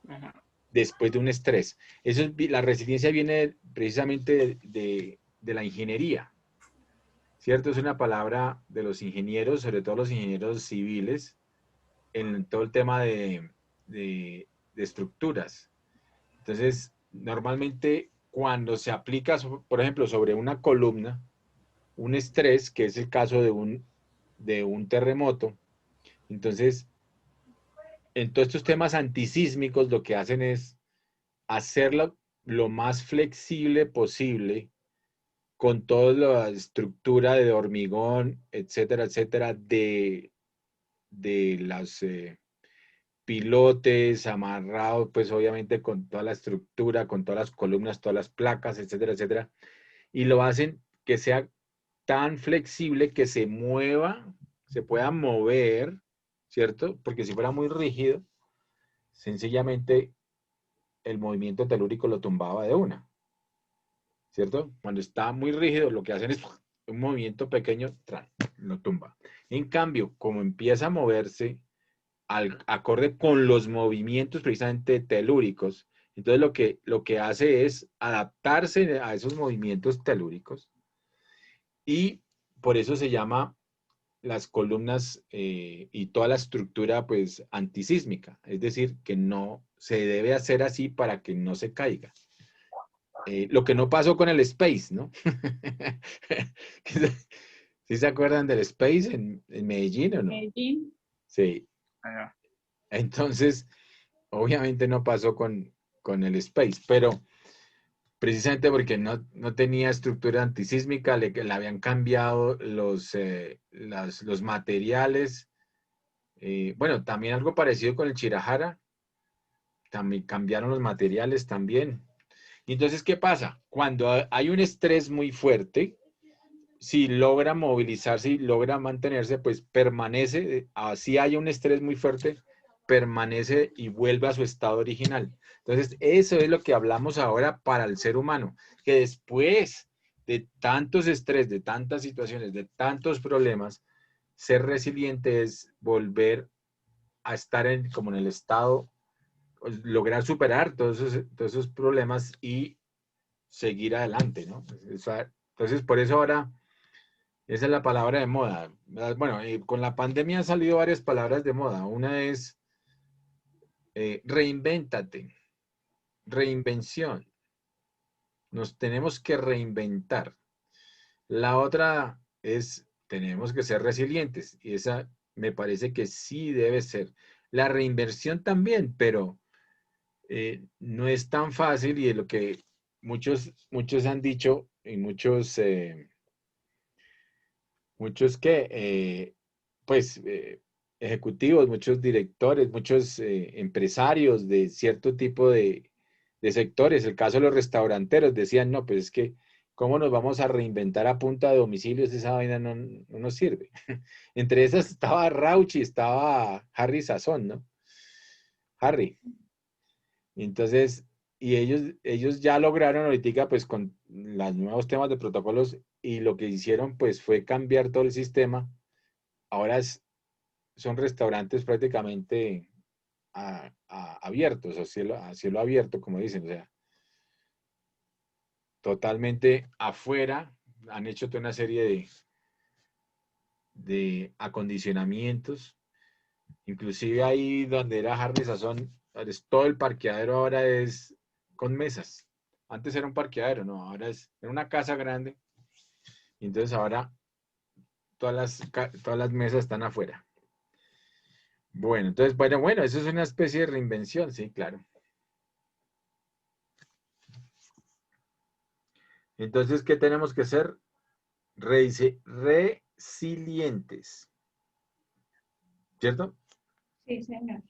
Ujú. después de un estrés. La resiliencia viene precisamente de la ingeniería, ¿cierto? Es una palabra de los ingenieros, sobre todo los ingenieros civiles, en todo el tema de estructuras. Entonces, normalmente cuando se aplica, por ejemplo, sobre una columna, un estrés, que es el caso de un terremoto, entonces, en todos estos temas antisísmicos, lo que hacen es hacerlo lo más flexible posible con toda la estructura de hormigón, etcétera, etcétera, de las pilotes amarrados, pues obviamente con toda la estructura, con todas las columnas, todas las placas, etcétera, etcétera, y lo hacen que sea tan flexible que se mueva, se pueda mover, ¿cierto? Porque si fuera muy rígido, sencillamente el movimiento telúrico lo tumbaba de una, ¿cierto? Cuando está muy rígido, lo que hacen es un movimiento pequeño, lo tumba. En cambio, como empieza a moverse acorde con los movimientos precisamente telúricos, entonces lo que hace es adaptarse a esos movimientos telúricos y por eso se llama las columnas y toda la estructura pues antisísmica, es decir, que no se debe hacer así para que no se caiga. Lo que no pasó con el Space, ¿no? ¿Sí se acuerdan del Space en Medellín o no? Medellín. Sí. Ah, Entonces, obviamente no pasó con el Space, pero precisamente porque no tenía estructura antisísmica, le habían cambiado los materiales. Bueno, también algo parecido con el Chirajara, también cambiaron los materiales también. Y entonces, ¿qué pasa? Cuando hay un estrés muy fuerte, si logra movilizarse y logra mantenerse, pues permanece, así haya un estrés muy fuerte, permanece y vuelve a su estado original. Entonces, eso es lo que hablamos ahora para el ser humano, que después de tantos estrés, de tantas situaciones, de tantos problemas, ser resiliente es volver a estar como en el estado, pues, lograr superar todos esos problemas y seguir adelante, ¿no? Entonces, por eso ahora, esa es la palabra de moda. Bueno, con la pandemia han salido varias palabras de moda. Una es reinvéntate, reinvención. Nos tenemos que reinventar. La otra es, tenemos que ser resilientes, y esa me parece que sí debe ser. La reinversión también, pero no es tan fácil, y es lo que muchos han dicho, y muchos ejecutivos, muchos directores, muchos empresarios de cierto tipo de sectores, el caso de los restauranteros, decían, no, pues es que, ¿cómo nos vamos a reinventar a punta de domicilios? Esa vaina no nos sirve. Entre esas estaba Rauchi, estaba Harry Sazón, ¿no? Harry. Entonces, y ellos ya lograron ahorita, pues con los nuevos temas de protocolos, y lo que hicieron, pues fue cambiar todo el sistema. Ahora son restaurantes prácticamente abiertos, a cielo abierto, como dicen, o sea, totalmente afuera. Han hecho toda una serie de acondicionamientos, inclusive ahí donde era Harry Sazón, todo el parqueadero ahora es con mesas. Antes era un parqueadero, no, ahora es en una casa grande, y entonces ahora todas las mesas están afuera. Bueno, entonces, bueno, eso es una especie de reinvención, sí, claro. Entonces, ¿qué tenemos que ser? Resilientes, ¿cierto? Sí, señor.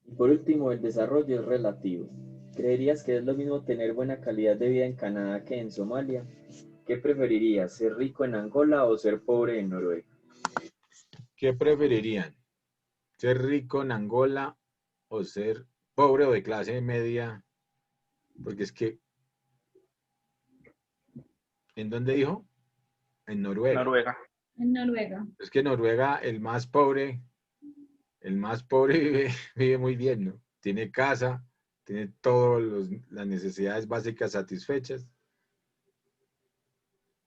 Y por último, el desarrollo es relativo. ¿Creerías que es lo mismo tener buena calidad de vida en Canadá que en Somalia? ¿Qué preferirías, ser rico en Angola o ser pobre en Noruega? ¿Qué preferirían? ¿Ser rico en Angola o ser pobre o de clase media? Porque es que, ¿en dónde dijo? En Noruega. Noruega. En Noruega. Es que Noruega, el más pobre vive muy bien, ¿no? Tiene casa, tiene todas las necesidades básicas satisfechas,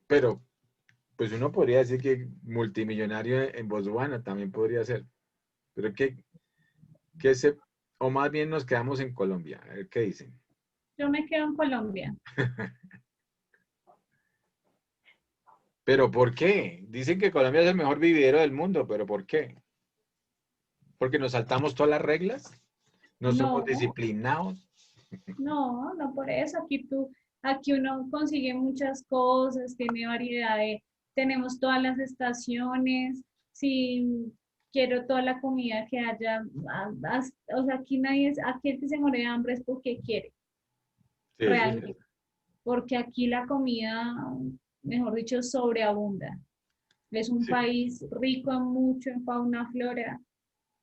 pero pues uno podría decir que multimillonario en Botswana también podría ser, pero o más bien nos quedamos en Colombia, a ver qué dicen. Yo me quedo en Colombia. ¿Pero por qué? Dicen que Colombia es el mejor vividero del mundo, pero ¿por qué? ¿Porque nos saltamos todas las reglas? ¿No somos No, disciplinados? no por eso. Aquí uno consigue muchas cosas, tiene variedad tenemos todas las estaciones. Si quiero toda la comida que haya, o sea, aquí el que se muere de hambre es porque quiere, Sí, eso es realmente. cierto. Porque aquí la comida, mejor dicho, sobreabunda. Es un Sí, país rico en mucho, en fauna, flora.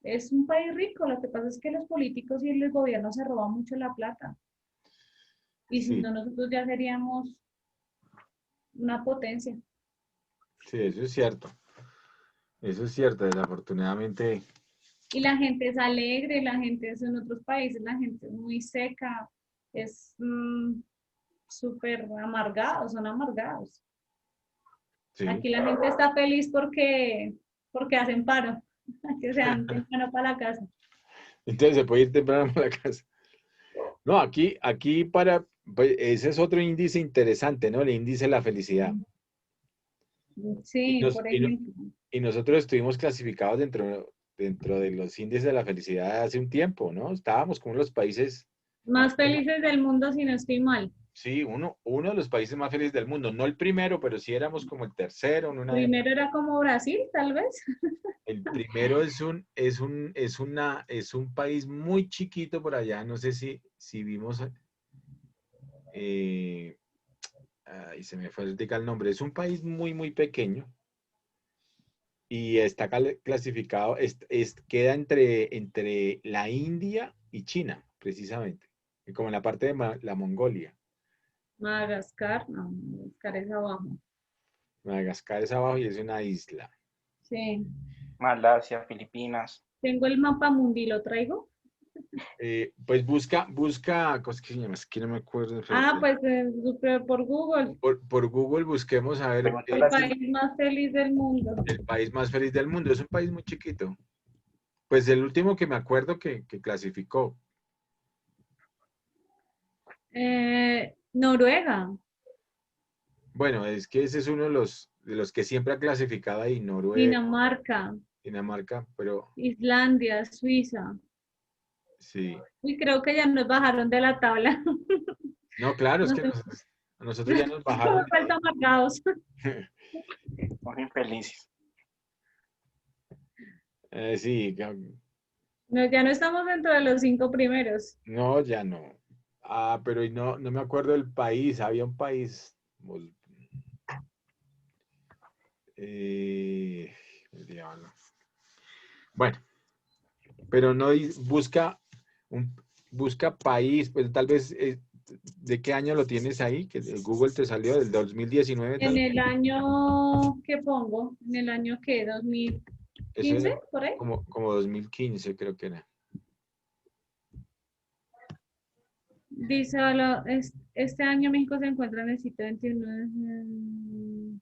Es un país rico, lo que pasa es que los políticos y el gobierno se roban mucho la plata. Y si sí, no, nosotros ya seríamos una potencia. sí, eso es cierto. Eso es cierto, desafortunadamente. Y la gente es alegre, la gente es en otros países, la gente es muy seca, es súper amargados, son amargados. Sí. Aquí la gente está feliz porque hacen paro, que se dan temprano para la casa. Entonces se puede ir temprano a la casa. No, pues, ese es otro índice interesante, ¿no? El índice de la felicidad. Y, Sí, nos, por y, no- ejemplo. y nosotros estuvimos clasificados dentro de los índices de la felicidad hace un tiempo, ¿no? Estábamos como los países más Más felices del mundo si no estoy mal. sí, uno de los países más felices del mundo. No el primero, pero sí éramos como el tercero en una época. Primero era como Brasil, tal vez. El primero es un país muy chiquito por allá. No sé si vimos, eh, ay, se me fue el nombre. Es un país muy, muy pequeño y está clasificado, queda entre la India y China, precisamente, y como en la parte de la Mongolia. Madagascar, no, Madagascar es abajo. Madagascar es abajo y es una isla. Sí. Malasia, Filipinas. Tengo el mapa mundi, ¿lo traigo? Pues busca, ¿cómo es que se llama? Es que no me acuerdo. Ah, Espérate. pues por Google. Por Google busquemos a ver Pregúntale El así. país más feliz del mundo. el país más feliz del mundo. Es un país muy chiquito. Pues el último que me acuerdo que clasificó. Noruega, Bueno, es que ese es uno de los que siempre ha clasificado ahí, Noruega, Dinamarca, Dinamarca, pero Islandia, Suiza. sí. Y creo que ya nos bajaron de la tabla. No, claro, es Nos que a nosotros ya nos bajaron. hemos vuelto amargados. Somos infelices. Sí, No, ya no estamos dentro de los 5 primeros. no, ya no. Ah, pero no me acuerdo del país. Había un país. Eh, diablo. Bueno, pero no busca país, pues tal vez ¿de qué año lo tienes ahí? Que el Google te salió del 2019 En tal vez. el año, ¿qué pongo? En el año que, Eso era 2015, por ahí. como 2015 creo que era. Dice, este año México se encuentra en el sitio 21.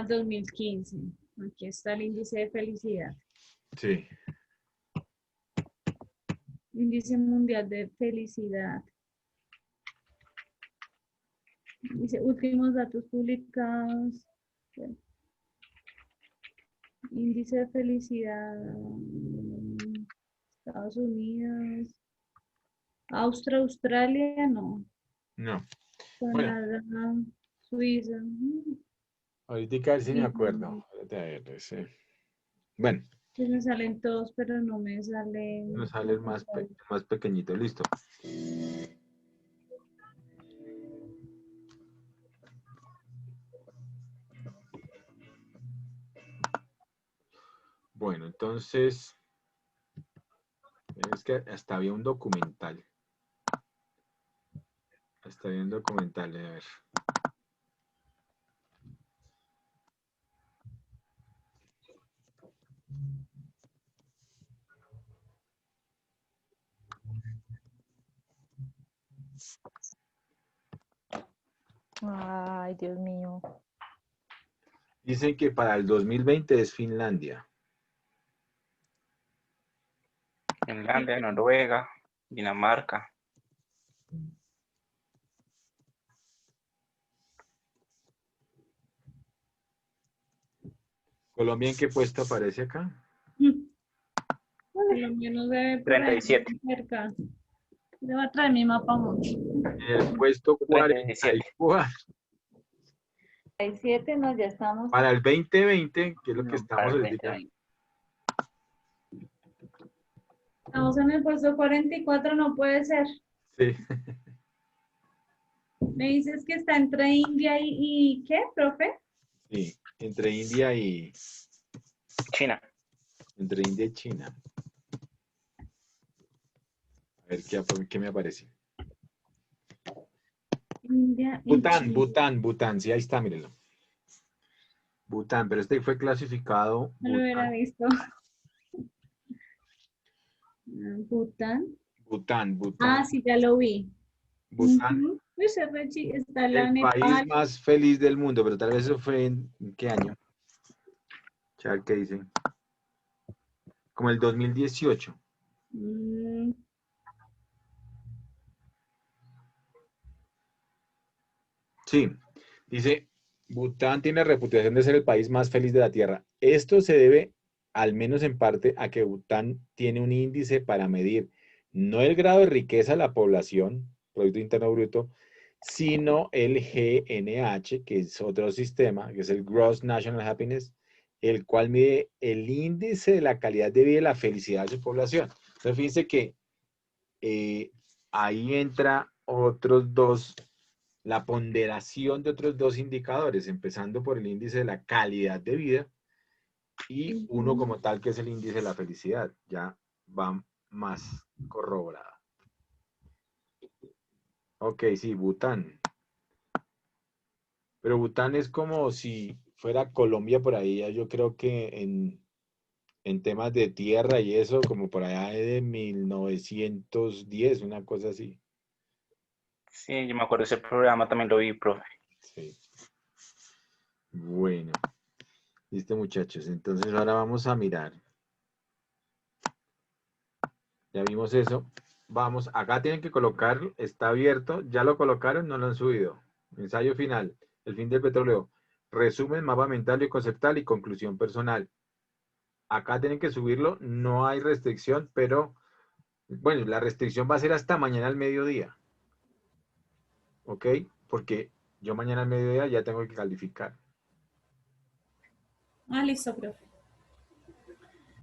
2015. Aquí está el índice de felicidad. Sí. Índice mundial de felicidad. Dice últimos datos publicados. Índice de felicidad. Estados Unidos. Australia, no. No. Bueno, Canadá, Suiza. ahorita a ver si me Sí, acuerdo. Espérate, a ver, bueno, pues me salen todos, pero no me sale. nos sale el más pequeñito. Listo. Bueno, entonces, es que hasta había un documental. Hasta había un documental, a ver. Ay, Dios mío. Dicen que para el 2020 es Finlandia. Finlandia, Noruega, Dinamarca. ¿Colombia en qué puesto aparece acá? Por lo menos debe por ahí 37. cerca. Le voy a traer mi mapa mucho. En el puesto 37. 44. 37, no, ya estamos. Para el 2020, que es lo que No, para estamos el ahorita. 2020. Estamos en el puesto 44, no puede ser. Sí. Me dices que está entre India y ¿qué, profe? Sí, entre India y China. China. A ver qué me aparece. India y Bután, China. sí, ahí está, mírenlo. Bután, pero este fue clasificado. No lo hubiera visto. Bután. Bután. Ah, sí, ya lo vi. Bután, Ujú. Pues está la el país Nepal. más feliz del mundo, pero tal vez eso fue ¿en qué año? A ver qué dicen. Como el 2018. Mm, Sí, dice, Bután tiene reputación de ser el país más feliz de la Tierra. Esto se debe, al menos en parte, a que Bután tiene un índice para medir no el grado de riqueza de la población, Producto Interno Bruto, sino el GNH, que es otro sistema, que es el Gross National Happiness, el cual mide el índice de la calidad de vida y la felicidad de su población. Entonces, fíjense que ahí entra otros dos, la ponderación de otros dos indicadores, empezando por el índice de la calidad de vida y uno ujú. como tal que es el índice de la felicidad. Ya va más corroborada. Ok, sí, Bután. Pero Bután es como si fuera Colombia por ahí, yo creo que en temas de tierra y eso, como por allá de 1910, una cosa así. Sí, yo me acuerdo ese programa, también lo vi, profe. Sí. Bueno, listo muchachos. Entonces ahora vamos a mirar. Ya vimos eso. Vamos, acá tienen que colocar, está abierto, ya lo colocaron, no lo han subido. Ensayo final, el fin del petróleo. Resumen, mapa mental y conceptual y conclusión personal. Acá tienen que subirlo, no hay restricción, pero bueno, la restricción va a ser hasta mañana al mediodía. ¿Ok? Porque yo mañana al mediodía ya tengo que calificar. Ah, listo, profe.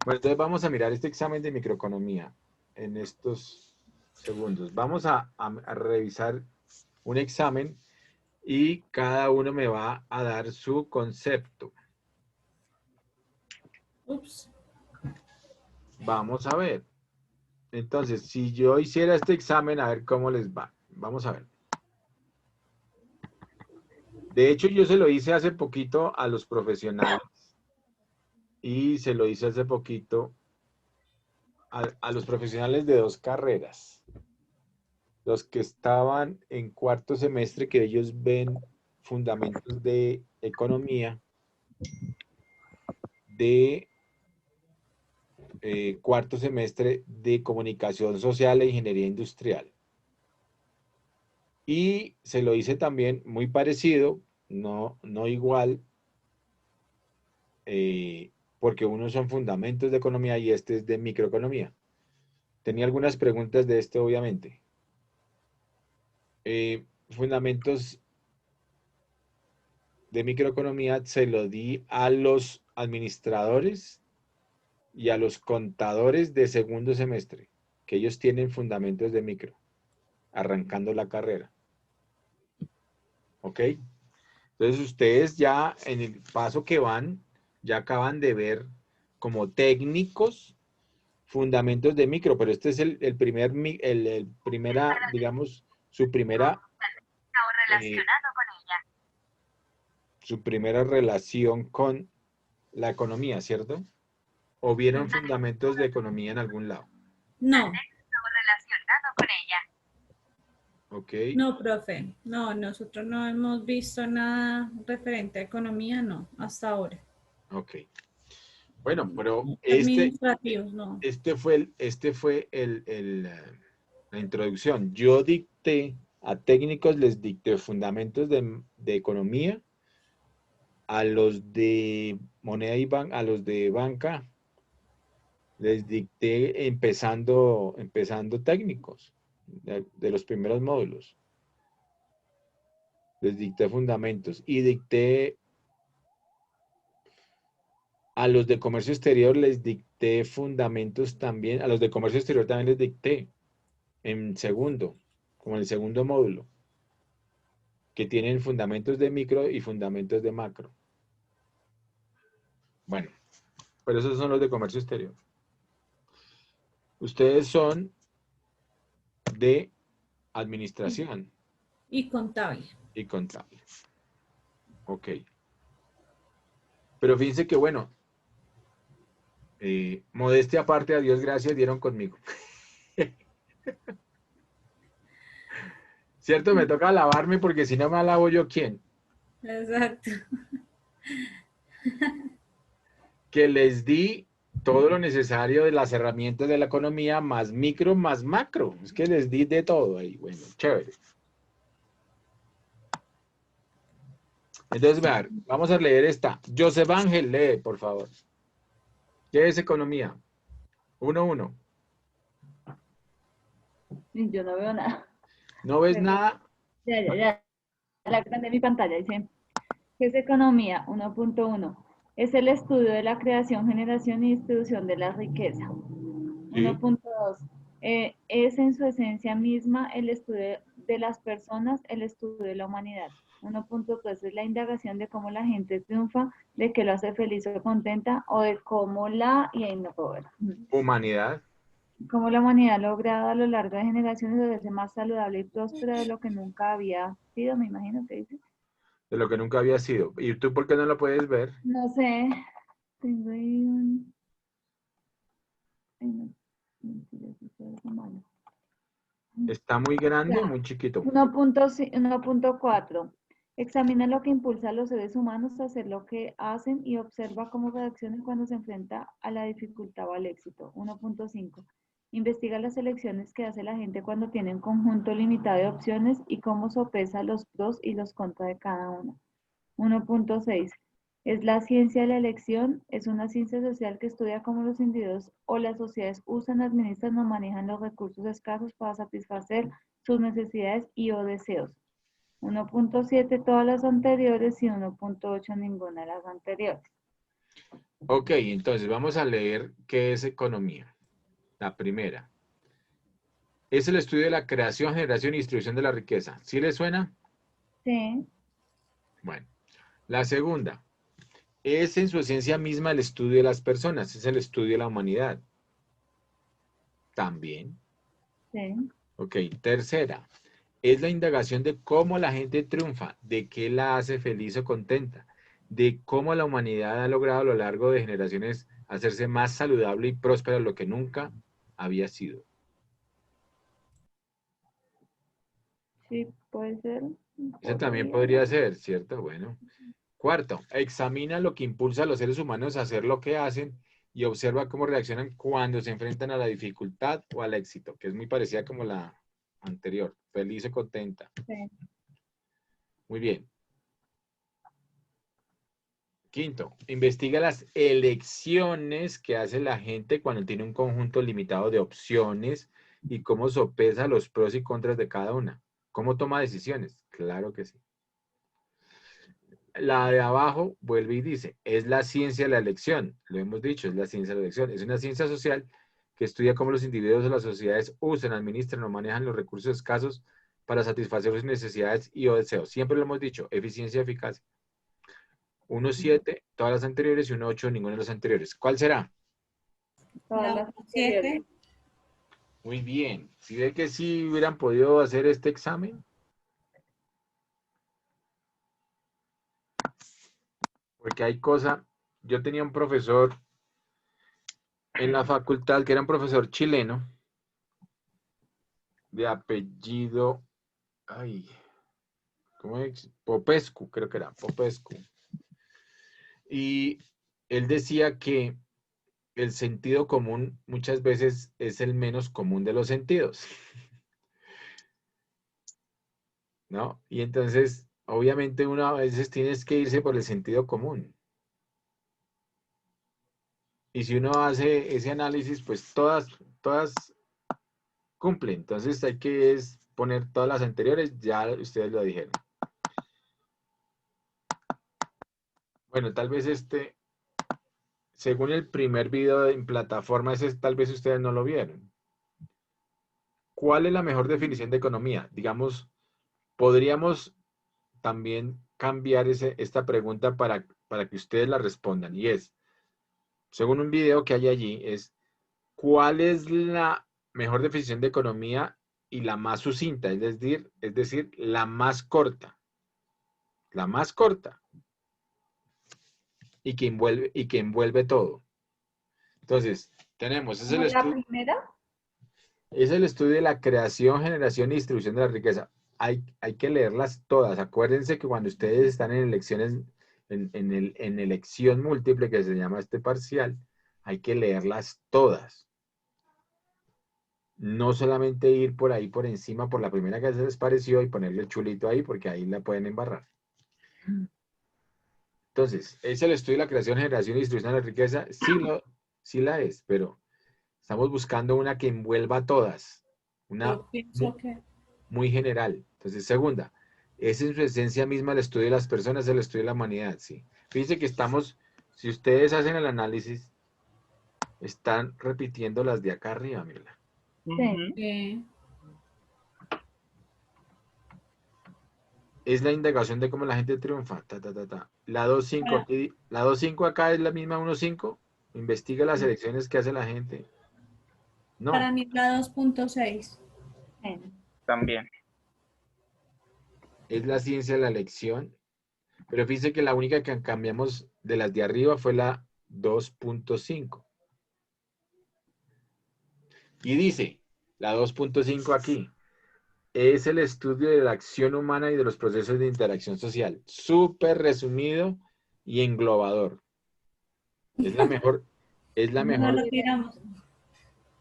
Bueno, entonces vamos a mirar este examen de microeconomía en estos segundos. Vamos a revisar un examen y cada uno me va a dar su concepto. Ups. Vamos a ver. Entonces, si yo hiciera este examen, a ver cómo les va. Vamos a ver. De hecho, yo se lo hice hace poquito a los profesionales y se lo hice hace poquito a los profesionales de 2 carreras. Los que estaban en cuarto semestre, que ellos ven fundamentos de economía, de cuarto semestre de comunicación social e ingeniería industrial. Y se lo hice también muy parecido, no igual, porque unos son fundamentos de economía y este es de microeconomía. Tenía algunas preguntas de este, obviamente. Fundamentos de microeconomía se lo di a los administradores y a los contadores de segundo semestre, que ellos tienen fundamentos de micro, arrancando la carrera. ¿Ok? Entonces ustedes ya en el paso que van, ya acaban de ver como técnicos fundamentos de micro, pero este es el primera, digamos, su primera, su primera relación con la economía, ¿cierto? ¿O vieron fundamentos de economía en algún lado? No, Ok, no, profe. No, nosotros no hemos visto nada referente a economía, no, hasta ahora. ok. Bueno, pero Administrativos, no. este fue la introducción. Yo dicté a técnicos, les dicté fundamentos de economía, a los de moneda y a los de banca, les dicté empezando técnicos de los primeros módulos. Les dicté fundamentos y dicté a los de comercio exterior, les dicté fundamentos también. A los de comercio exterior también les dicté en segundo, como en el segundo módulo, que tienen fundamentos de micro y fundamentos de macro. Bueno, pero esos son los de comercio exterior. Ustedes son de administración Y contable. y contable. Ok. Pero fíjense que, bueno, modestia aparte, a Dios gracias, dieron conmigo. ¿Cierto? Me toca lavarme porque si no me alabo yo, ¿quién? Exacto. Que les di todo lo necesario de las herramientas de la economía, más micro, más macro. Es que les di de todo ahí. Bueno, chévere. Entonces, vean, vamos a leer esta. Joseph Ángel, lee, por favor. ¿Qué es economía? 1-1. Yo no veo nada. ¿No ves nada? Ya. La grande mi pantalla dice, ¿qué es economía? 1.1. Es el estudio de la creación, generación y distribución de la riqueza. Sí. 1.2. Es en su esencia misma el estudio de las personas, el estudio de la humanidad. 1.3 es la indagación de cómo la gente triunfa, de qué lo hace feliz o contenta, o de cómo y ahí no puedo ver. Humanidad. Cómo la humanidad ha logrado a lo largo de generaciones hacerse más saludable y próspera de lo que nunca había sido, me imagino que dice. de lo que nunca había sido. ¿Y tú por qué no lo puedes ver? No sé. Tengo ahí un... Ay, no. Mentira, sí, seres humanos. ¿Está muy grande o Ya. muy chiquito? 1.4. Examina lo que impulsa a los seres humanos a hacer lo que hacen y observa cómo reaccionan cuando se enfrenta a la dificultad o al éxito. 1.5. Investiga las elecciones que hace la gente cuando tiene un conjunto limitado de opciones y cómo sopesa los pros y los contras de cada una. 1.6. Es la ciencia de la elección, es una ciencia social que estudia cómo los individuos o las sociedades usan, administran o manejan los recursos escasos para satisfacer sus necesidades y o deseos. 1.7 todas las anteriores y 1.8 ninguna de las anteriores. Ok, entonces vamos a leer qué es economía. La primera. Es el estudio de la creación, generación y distribución de la riqueza. ¿Sí le suena? Sí, Bueno. La segunda. Es en su esencia misma el estudio de las personas. Es el estudio de la humanidad. También. sí. Ok. Tercera. Es la indagación de cómo la gente triunfa, de qué la hace feliz o contenta, de cómo la humanidad ha logrado a lo largo de generaciones hacerse más saludable y próspera de lo que nunca había sido. Sí, puede ser. Ese también podría ser, ¿cierto? Bueno. Cuarto, examina lo que impulsa a los seres humanos a hacer lo que hacen y observa cómo reaccionan cuando se enfrentan a la dificultad o al éxito, que es muy parecida como la anterior, feliz o contenta. Sí. Muy bien. Quinto, investiga las elecciones que hace la gente cuando tiene un conjunto limitado de opciones y cómo sopesa los pros y contras de cada una. ¿Cómo toma decisiones? Claro que sí. La de abajo vuelve y dice, es la ciencia de la elección. Lo hemos dicho, es la ciencia de la elección. Es una ciencia social que estudia cómo los individuos o las sociedades usan, administran o manejan los recursos escasos para satisfacer sus necesidades y o deseos. Siempre lo hemos dicho, eficiencia y eficacia. 1.7, todas las anteriores, y 1.8, ninguna de las anteriores. ¿Cuál será? Todas La las anteriores. 7. Muy bien. ¿Sí ve que sí hubieran podido hacer este examen? Porque hay cosas. Yo tenía un profesor en la facultad que era un profesor chileno de apellido, ay, ¿cómo es? Popescu, creo que era Popescu. Y él decía que el sentido común muchas veces es el menos común de los sentidos, ¿no? Y entonces, obviamente uno a veces tienes que irse por el sentido común. Y si uno hace ese análisis, pues todas cumplen. Entonces hay que poner todas las anteriores, ya ustedes lo dijeron. Bueno, tal vez según el primer video en plataforma, ese tal vez ustedes no lo vieron. ¿Cuál es la mejor definición de economía? Digamos, podríamos también cambiar esta pregunta para que ustedes la respondan. Y es, según un video que hay allí, ¿cuál es la mejor definición de economía y la más sucinta? Es decir, la más corta. La más corta. Y que envuelve todo. Entonces, tenemos, ¿Como la primera? es el estudio de la creación, generación y distribución de la riqueza. Hay que leerlas todas. Acuérdense que cuando ustedes están en elecciones, en elección múltiple, que se llama este parcial, hay que leerlas todas. No solamente ir por ahí por encima, por la primera que se les pareció y ponerle el chulito ahí, porque ahí la pueden embarrar. Entonces, ¿es el estudio de la creación, generación y distribución de la riqueza? Sí la es, pero estamos buscando una que envuelva a todas. Una Yo pienso que muy general. Entonces, segunda, es en su esencia misma el estudio de las personas, el estudio de la humanidad, sí. Fíjense que si ustedes hacen el análisis, están repitiendo las de acá arriba, mira. Sí. Es la indagación de cómo la gente triunfa. La 2.5, la 2.5 acá es la misma 1.5. Investiga las elecciones que hace la gente. No, para mí la 2.6. Sí. También. es la ciencia de la elección. Pero fíjense que la única que cambiamos de las de arriba fue la 2.5. Y dice, la 2.5 aquí, es el estudio de la acción humana y de los procesos de interacción social. Súper resumido y englobador. Es la mejor. Es la No mejor. lo tiramos.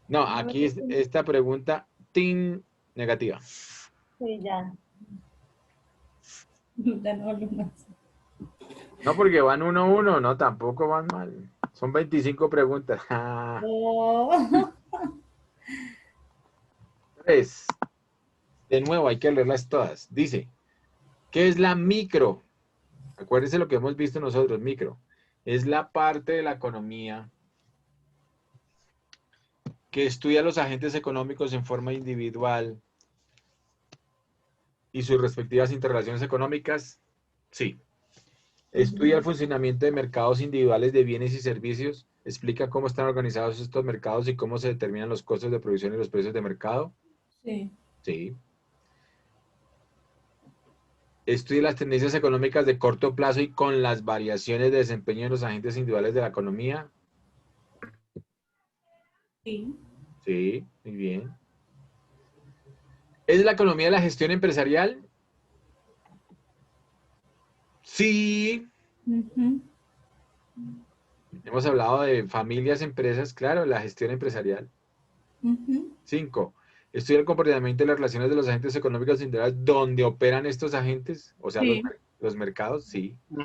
No, aquí es esta pregunta, ¡tin! Negativa. Sí, ya. Ya no hablo más. No, porque van 1-1, no, tampoco van mal. Son 25 preguntas. Oh. 3. De nuevo, hay que leerlas todas. Dice, ¿qué es la micro? Acuérdense lo que hemos visto nosotros, micro. Es la parte de la economía que estudia los agentes económicos en forma individual y sus respectivas interrelaciones económicas. Sí. Estudia el funcionamiento de mercados individuales de bienes y servicios. Explica cómo están organizados estos mercados y cómo se determinan los costos de producción y los precios de mercado. Sí. Sí. Estudia las tendencias económicas de corto plazo y con las variaciones de desempeño de los agentes individuales de la economía. Sí. Sí, muy bien. ¿Es la economía de la gestión empresarial? Sí. Ujú. Hemos hablado de familias, empresas, claro, la gestión empresarial. Ujú. 5. Estudia el comportamiento y las relaciones de los agentes económicos individuales donde operan estos agentes, o sea, Sí. los mercados, sí. Ujú.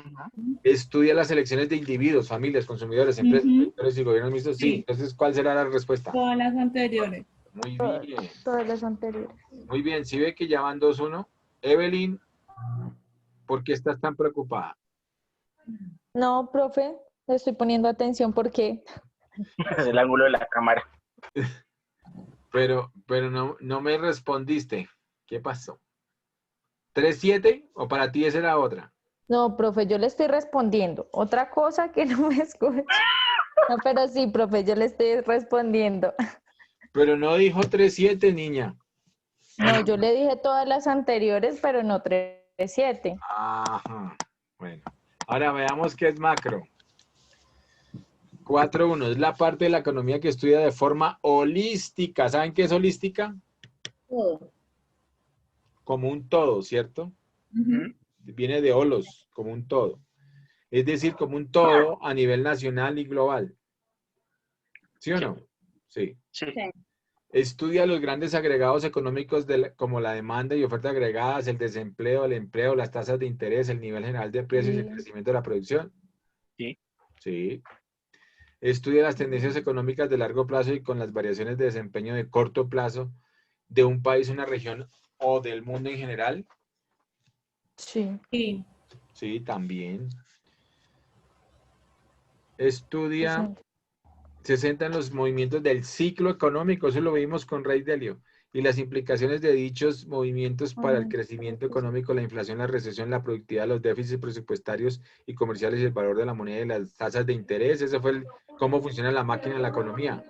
Estudia las elecciones de individuos, familias, consumidores, empresas, Ujú. sectores y gobiernos mixtos, sí. Sí. Entonces, ¿cuál será la respuesta? Todas las anteriores. Muy Todas, bien, todas las anteriores. muy bien. ¿Sí ve que ya van 2-1? Evelyn, ¿por qué estás tan preocupada? No, profe, le estoy poniendo atención porque Es el ángulo de la cámara. Pero no me respondiste. ¿Qué pasó? ¿3-7? ¿O para ti esa era otra? no, profe, yo le estoy respondiendo. Otra cosa que no me escucha. No, pero sí, profe, yo le estoy respondiendo. Pero no dijo 3-7, niña. No, yo le dije todas las anteriores, pero no 3-7. Ajá. Bueno. Ahora veamos qué es macro. 4-1. Es la parte de la economía que estudia de forma holística. ¿Saben qué es holística? Como un todo, ¿cierto? Ujú. Viene de holos, como un todo. Es decir, como un todo a nivel nacional y global. ¿Sí o no? Sí. Sí. Estudia los grandes agregados económicos como la demanda y oferta agregadas, el desempleo, el empleo, las tasas de interés, el nivel general de precios y el Sí. crecimiento de la producción. Sí. Sí. Estudia las tendencias económicas de largo plazo y con las variaciones de desempeño de corto plazo de un país, una región o del mundo en general. Sí. Sí. Sí, también. Estudia, se centra en los movimientos del ciclo económico, eso lo vimos con Ray Dalio, y las implicaciones de dichos movimientos para el crecimiento económico, la inflación, la recesión, la productividad, los déficits presupuestarios y comerciales y el valor de la moneda y las tasas de interés. Ese fue cómo funciona la máquina de la economía.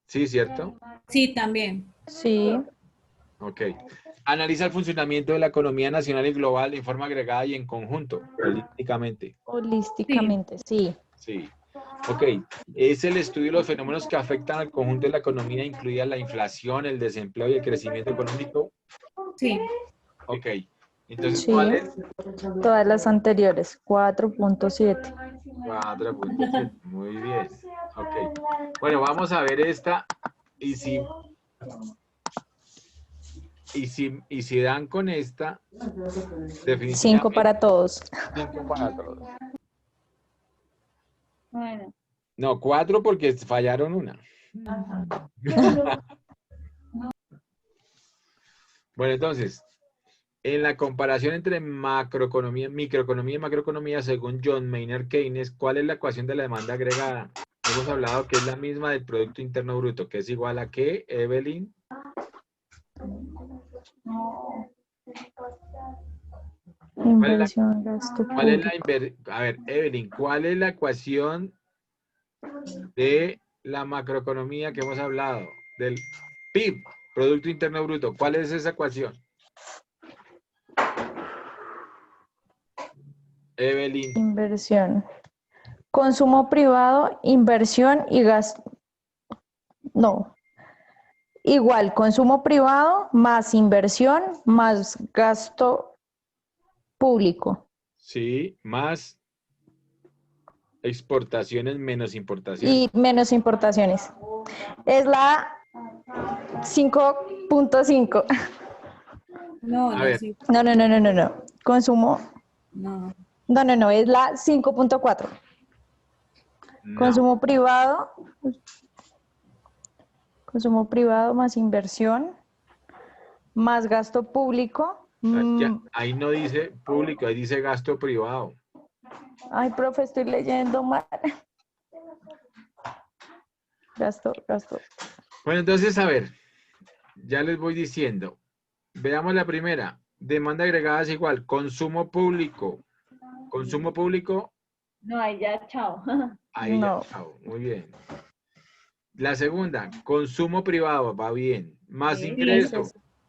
Sí, ¿cierto? Sí, también. Sí. Ok. Analiza el funcionamiento de la economía nacional y global en forma agregada y en conjunto, holísticamente. Holísticamente, sí. Sí. Ok. Es el estudio de los fenómenos que afectan al conjunto de la economía, incluida la inflación, el desempleo y el crecimiento económico. Sí. Ok. Entonces, Sí. ¿cuál es? Todas las anteriores, 4.7. 4.7. Muy bien. Ok. Bueno, vamos a ver esta. Y si dan con esta, definitivamente 5 para todos. 5 para todos. Bueno, No, 4 porque fallaron una. Bueno, entonces, en la comparación entre macroeconomía, microeconomía y macroeconomía, según John Maynard Keynes, ¿cuál es la ecuación de la demanda agregada? Hemos hablado que es la misma del Producto Interno Bruto, que es igual a ¿qué, Evelyn? Inversión, gasto ¿Cuál es público. a ver, Evelyn, ¿cuál es la ecuación de la macroeconomía que hemos hablado? Del PIB, Producto Interno Bruto. ¿Cuál es esa ecuación? Evelyn. Inversión. Consumo privado, inversión y gasto. No. Igual, consumo privado más inversión más gasto público. Sí, más exportaciones menos importaciones. Y menos importaciones. Es la 5.5. No, A no, ver. sí, No. Consumo. no. No, es la 5.4. No. Consumo privado más inversión, más gasto público. Ahí no dice público, ahí dice gasto privado. Ay, profe, estoy leyendo mal. Gasto. Bueno, entonces, a ver, ya les voy diciendo. Veamos la primera. Demanda agregada es igual. Consumo público. Consumo público, No, ahí ya, chao. ahí No. ya, chao, muy bien. La segunda, consumo privado, va bien. Más Sí, ingreso,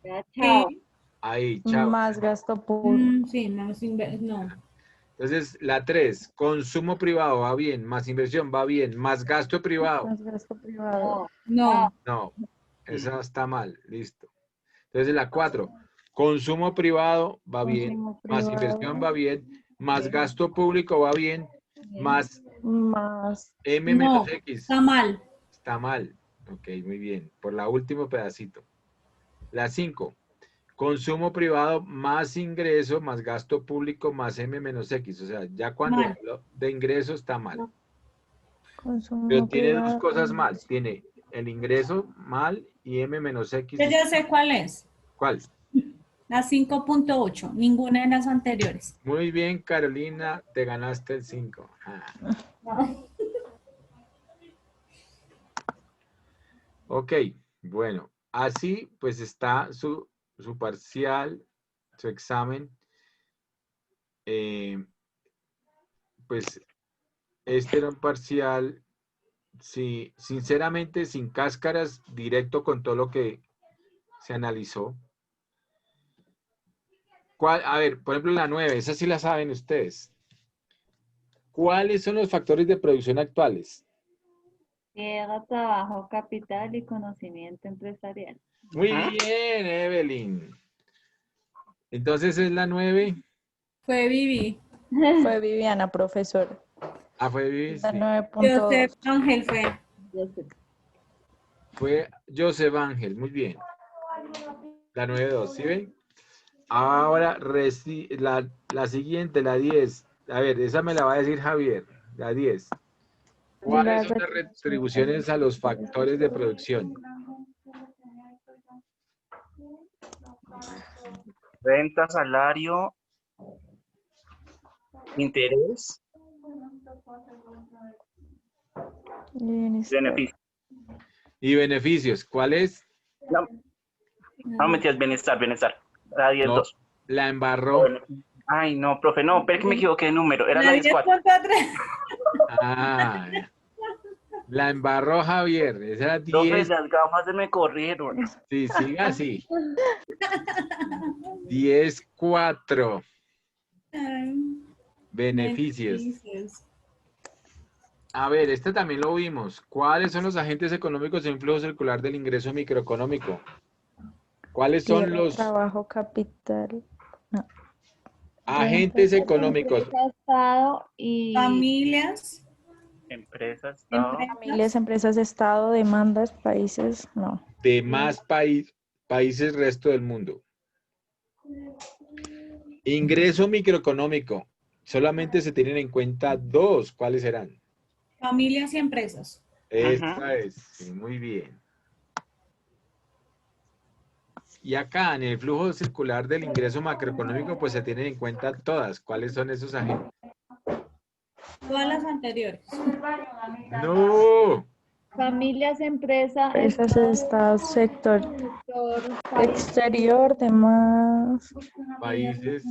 ya, chao. Sí, ahí, chao. Más gasto público. sí, más no. Entonces, la 3, consumo privado, va bien. Más inversión, va bien. Más gasto privado, Más gasto privado. No, no. Esa está mal, listo. Entonces, la 4, consumo privado, va bien. Consumo Más privado. inversión, va bien. Más gasto público, va bien. Más Más. M no, menos X. está mal. Está mal. Ok, muy bien. Por la último pedacito. La 5. Consumo privado más ingreso más gasto público más M menos X. O sea, ya cuando Mal. hablo de ingreso está mal. Consumo Pero tiene dos privado. cosas mal. Tiene el ingreso mal y M menos X. Yo ya sé cuál es. ¿Cuál? La 5.8, ninguna de las anteriores. Muy bien, Carolina. Te ganaste el 5. Ok, bueno. Así pues está su parcial, su examen. Pues este era un parcial, sí, sinceramente, sin cáscaras, directo con todo lo que se analizó. A ver, por ejemplo, la 9, esa sí la saben ustedes. ¿Cuáles son los factores de producción actuales? Tierra, trabajo, capital y conocimiento empresarial. Muy bien, Evelyn. Entonces es la 9. Fue Vivi. Fue Viviana, profesor. Ah, fue Vivi, La sí. 9.2. 9.2. Ángel fue. Fue Joseph Ángel, muy bien. La 9.2, ¿sí ven? Ahora, la siguiente, la 10. A ver, esa me la va a decir Javier, la 10. ¿Cuáles son las retribuciones a los factores de producción? Renta, salario, interés, beneficio. Y beneficios, ¿cuál es? No, mentiras, bienestar. La 10, No, 2. la embarró. Ay, no, profe, no, pero que me equivoqué de número. Era la La 10, 4. 10.3. Ah, la embarró Javier. Esa era Profe, 10. las gafas se me corrieron. Sí, siga así. 10.4. Beneficios. A ver, este también lo vimos. ¿Cuáles son los agentes económicos en un flujo circular del ingreso microeconómico? ¿Cuáles son Tierra, los trabajo, capital. agentes Renta, económicos Empresa, Estado y Familias. Empresas, Estado. familias, empresas, Estado, demandas, países, no. de más países resto del mundo? Ingreso microeconómico. Solamente se tienen en cuenta dos. ¿Cuáles serán? Familias y empresas. Esta es. Sí, muy bien. Y acá en el flujo circular del ingreso macroeconómico, pues se tienen en cuenta todas. ¿Cuáles son esos agentes? Todas las anteriores. No. familias, empresa, Empresas, Estado, sector país. exterior, demás, Países.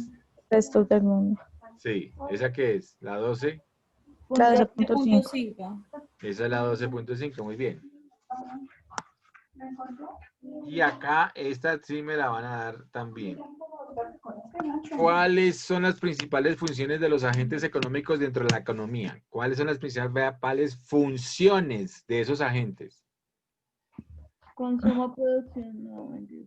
resto del mundo. Sí. ¿Esa qué es? ¿La 12? La 12.5. 5. Esa es la 12.5. Muy bien. Y acá esta sí me la van a dar también. ¿Cuáles son las principales funciones de los agentes económicos dentro de la economía? ¿Cuáles son las principales funciones de esos agentes? Consumo, producción, no, mentira.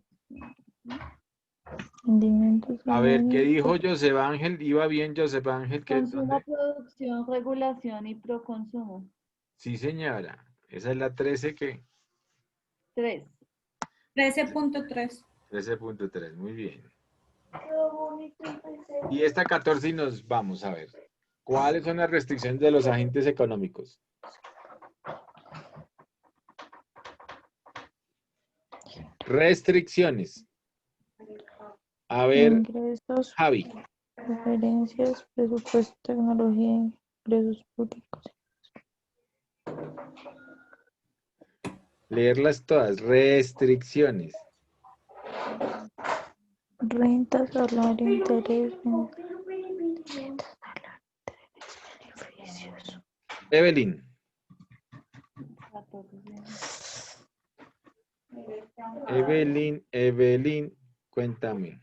Rendimientos, A ver, ¿qué salario, dijo Josep Ángel? ¿Iba bien Josep Ángel? Consumo, ¿Dónde? producción, regulación y proconsumo. Sí, señora. Esa es la 13 que 3. 13.3. 13.3. Muy bien. Y esta 14 y nos vamos a ver. ¿Cuáles son las restricciones de los agentes económicos? Restricciones. A ver, ingresos, Javi. preferencias, presupuesto, tecnología, ingresos públicos. Leerlas todas. Restricciones. Renta, salario, interés, beneficios. Evelyn. 14. Evelyn, cuéntame.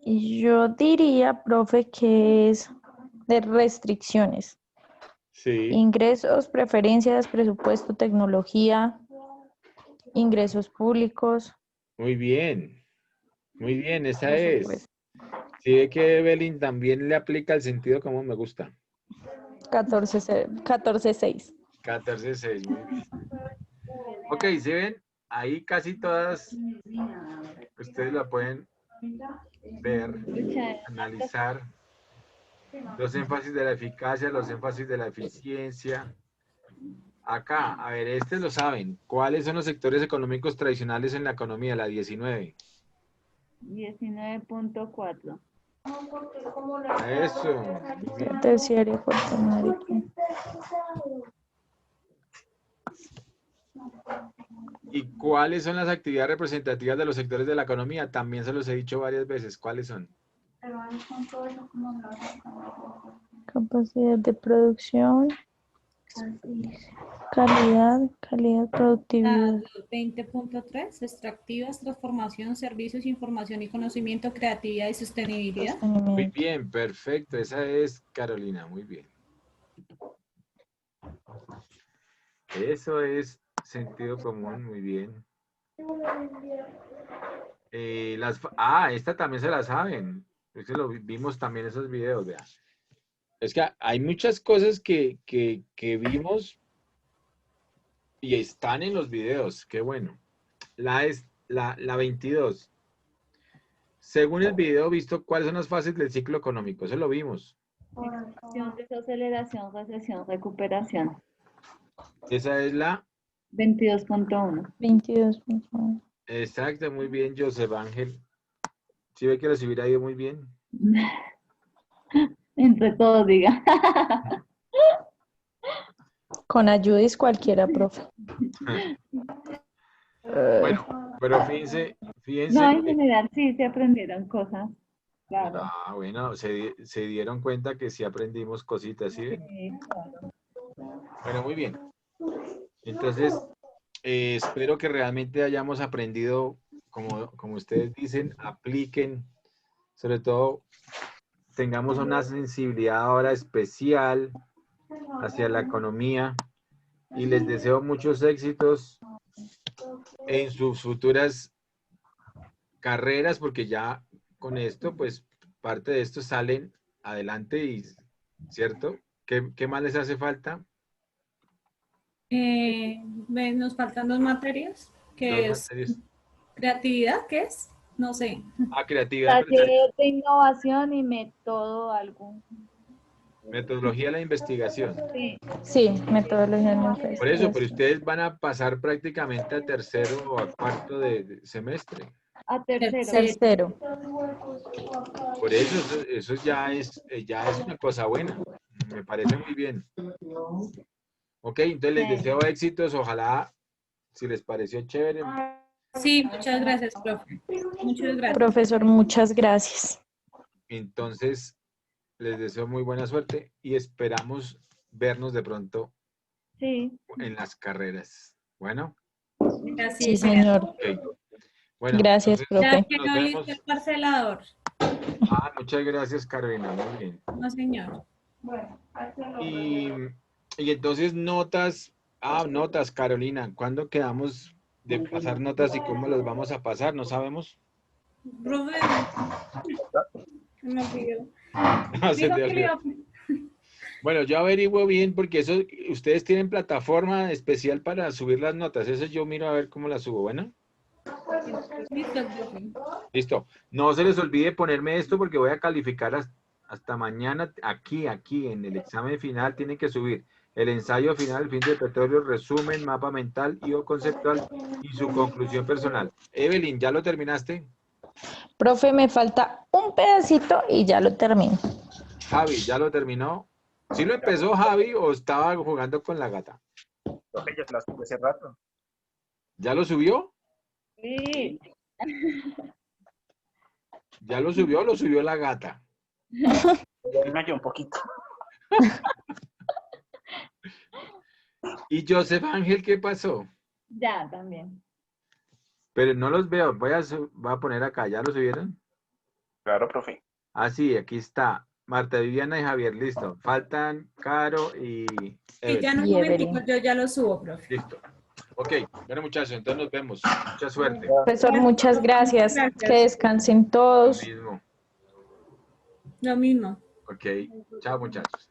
Y yo diría, profe, que es de restricciones. Sí, Ingresos, preferencias, presupuesto, tecnología, ingresos públicos, muy bien. Muy bien, esa es. presupuesto. Si ve que Evelyn también le aplica el sentido como me gusta. 14.6. 14.6, muy bien. Ok, ¿sí ven? Ahí casi todas ustedes la pueden ver, analizar. Los énfasis de la eficacia, los énfasis de la eficiencia. Acá, a ver, este lo saben. ¿Cuáles son los sectores económicos tradicionales en la economía? La 19. 19.4. Eso. Muy bien. Terciario, cuarto, marítimo. ¿Y cuáles son las actividades representativas de los sectores de la economía? También se los he dicho varias veces. ¿Cuáles son? Capacidad de producción, calidad, productividad. 20.3. Extractivas, transformación, servicios, información y conocimiento, creatividad y sostenibilidad. Muy Sostenimiento. bien, perfecto. Esa es Carolina, muy bien. Eso es sentido común, muy bien. Esta también se la saben. Es que lo vimos también esos videos, vean. Es que hay muchas cosas que vimos y están en los videos. Qué bueno. La 22. Según el video visto, ¿cuáles son las fases del ciclo económico? Eso lo vimos. Expansión, desaceleración, recesión, recuperación. Esa es la 22.1. 22.1. exacta, muy bien, Joseph Ángel. ¿Sí ve que les hubiera ido muy bien? Entre todos, diga. Con ayudis cualquiera, profe. Bueno, pero fíjense No, en que, general sí se aprendieron cosas. Claro. bueno, se dieron cuenta que sí aprendimos cositas, ¿sí ven? Sí, claro. Bueno, muy bien. Entonces, espero que realmente hayamos aprendido, como ustedes dicen, apliquen, sobre todo tengamos una sensibilidad ahora especial hacia la economía y les deseo muchos éxitos en sus futuras carreras, porque ya con esto, pues parte de esto salen adelante y, ¿cierto? ¿Qué más les hace falta? Nos faltan dos materias, Dos que es materias. creatividad, ¿qué es? No sé. Creatividad empresarial, Taller de innovación y método algo. metodología de la investigación. Sí. Sí, metodología de la Por eso, pero investigación. ustedes van a pasar prácticamente a tercero o a cuarto de semestre. A tercero. Tercero. Por eso, eso ya es una cosa buena. Me parece muy bien. Ok, entonces les deseo éxitos. Ojalá, si les pareció chévere, Sí, muchas gracias, profe. Muchas gracias. Profesor, muchas gracias. entonces les deseo muy buena suerte y esperamos vernos de pronto Sí. en las carreras. Bueno, Sí, Gracias. señor. ok. Bueno, Gracias, entonces, Ya profe. que nos no vemos. viste el parcelador. Muchas gracias, Carolina, muy bien. No, señor. Bueno, hácelo, Y, profe. y entonces notas, notas, Carolina, ¿cuándo quedamos de pasar notas y cómo las vamos a pasar? ¿No sabemos? Profe, se me olvidó. Se Dijo te que le olvidó. iba Bueno, yo averiguo bien porque eso, ustedes tienen plataforma especial para subir las notas. Eso yo miro a ver cómo las subo. Bueno, Listo, profe. listo. No se les olvide ponerme esto porque voy a calificar hasta mañana aquí en el examen final. Tienen que subir el ensayo final, el fin de petróleo, resumen, mapa mental y o conceptual y su conclusión personal. Evelyn, ¿ya lo terminaste? Profe, me falta un pedacito y ya lo termino. Javi, ¿ya lo terminó? ¿Sí lo empezó Javi o estaba jugando con la gata? Profe, ya las tuve hace rato. ¿Ya lo subió? Sí. ¿Ya lo subió o lo subió la gata? Me ayudó un poquito. ¿Y Joseph Ángel qué pasó? Ya, también. Pero no los veo. Voy a poner acá. ¿Ya lo subieron? Claro, profe. Ah, sí, aquí está. Marta Viviana y Javier, listo. Faltan Caro y Sí, ya en Evelyn. un Y momentico Evelyn. yo ya lo subo, profe. Listo. Ok, bueno muchachos, entonces nos vemos. Mucha suerte. Profesor, muchas gracias. Que descansen Lo todos. mismo. Lo mismo. Ok, chao muchachos.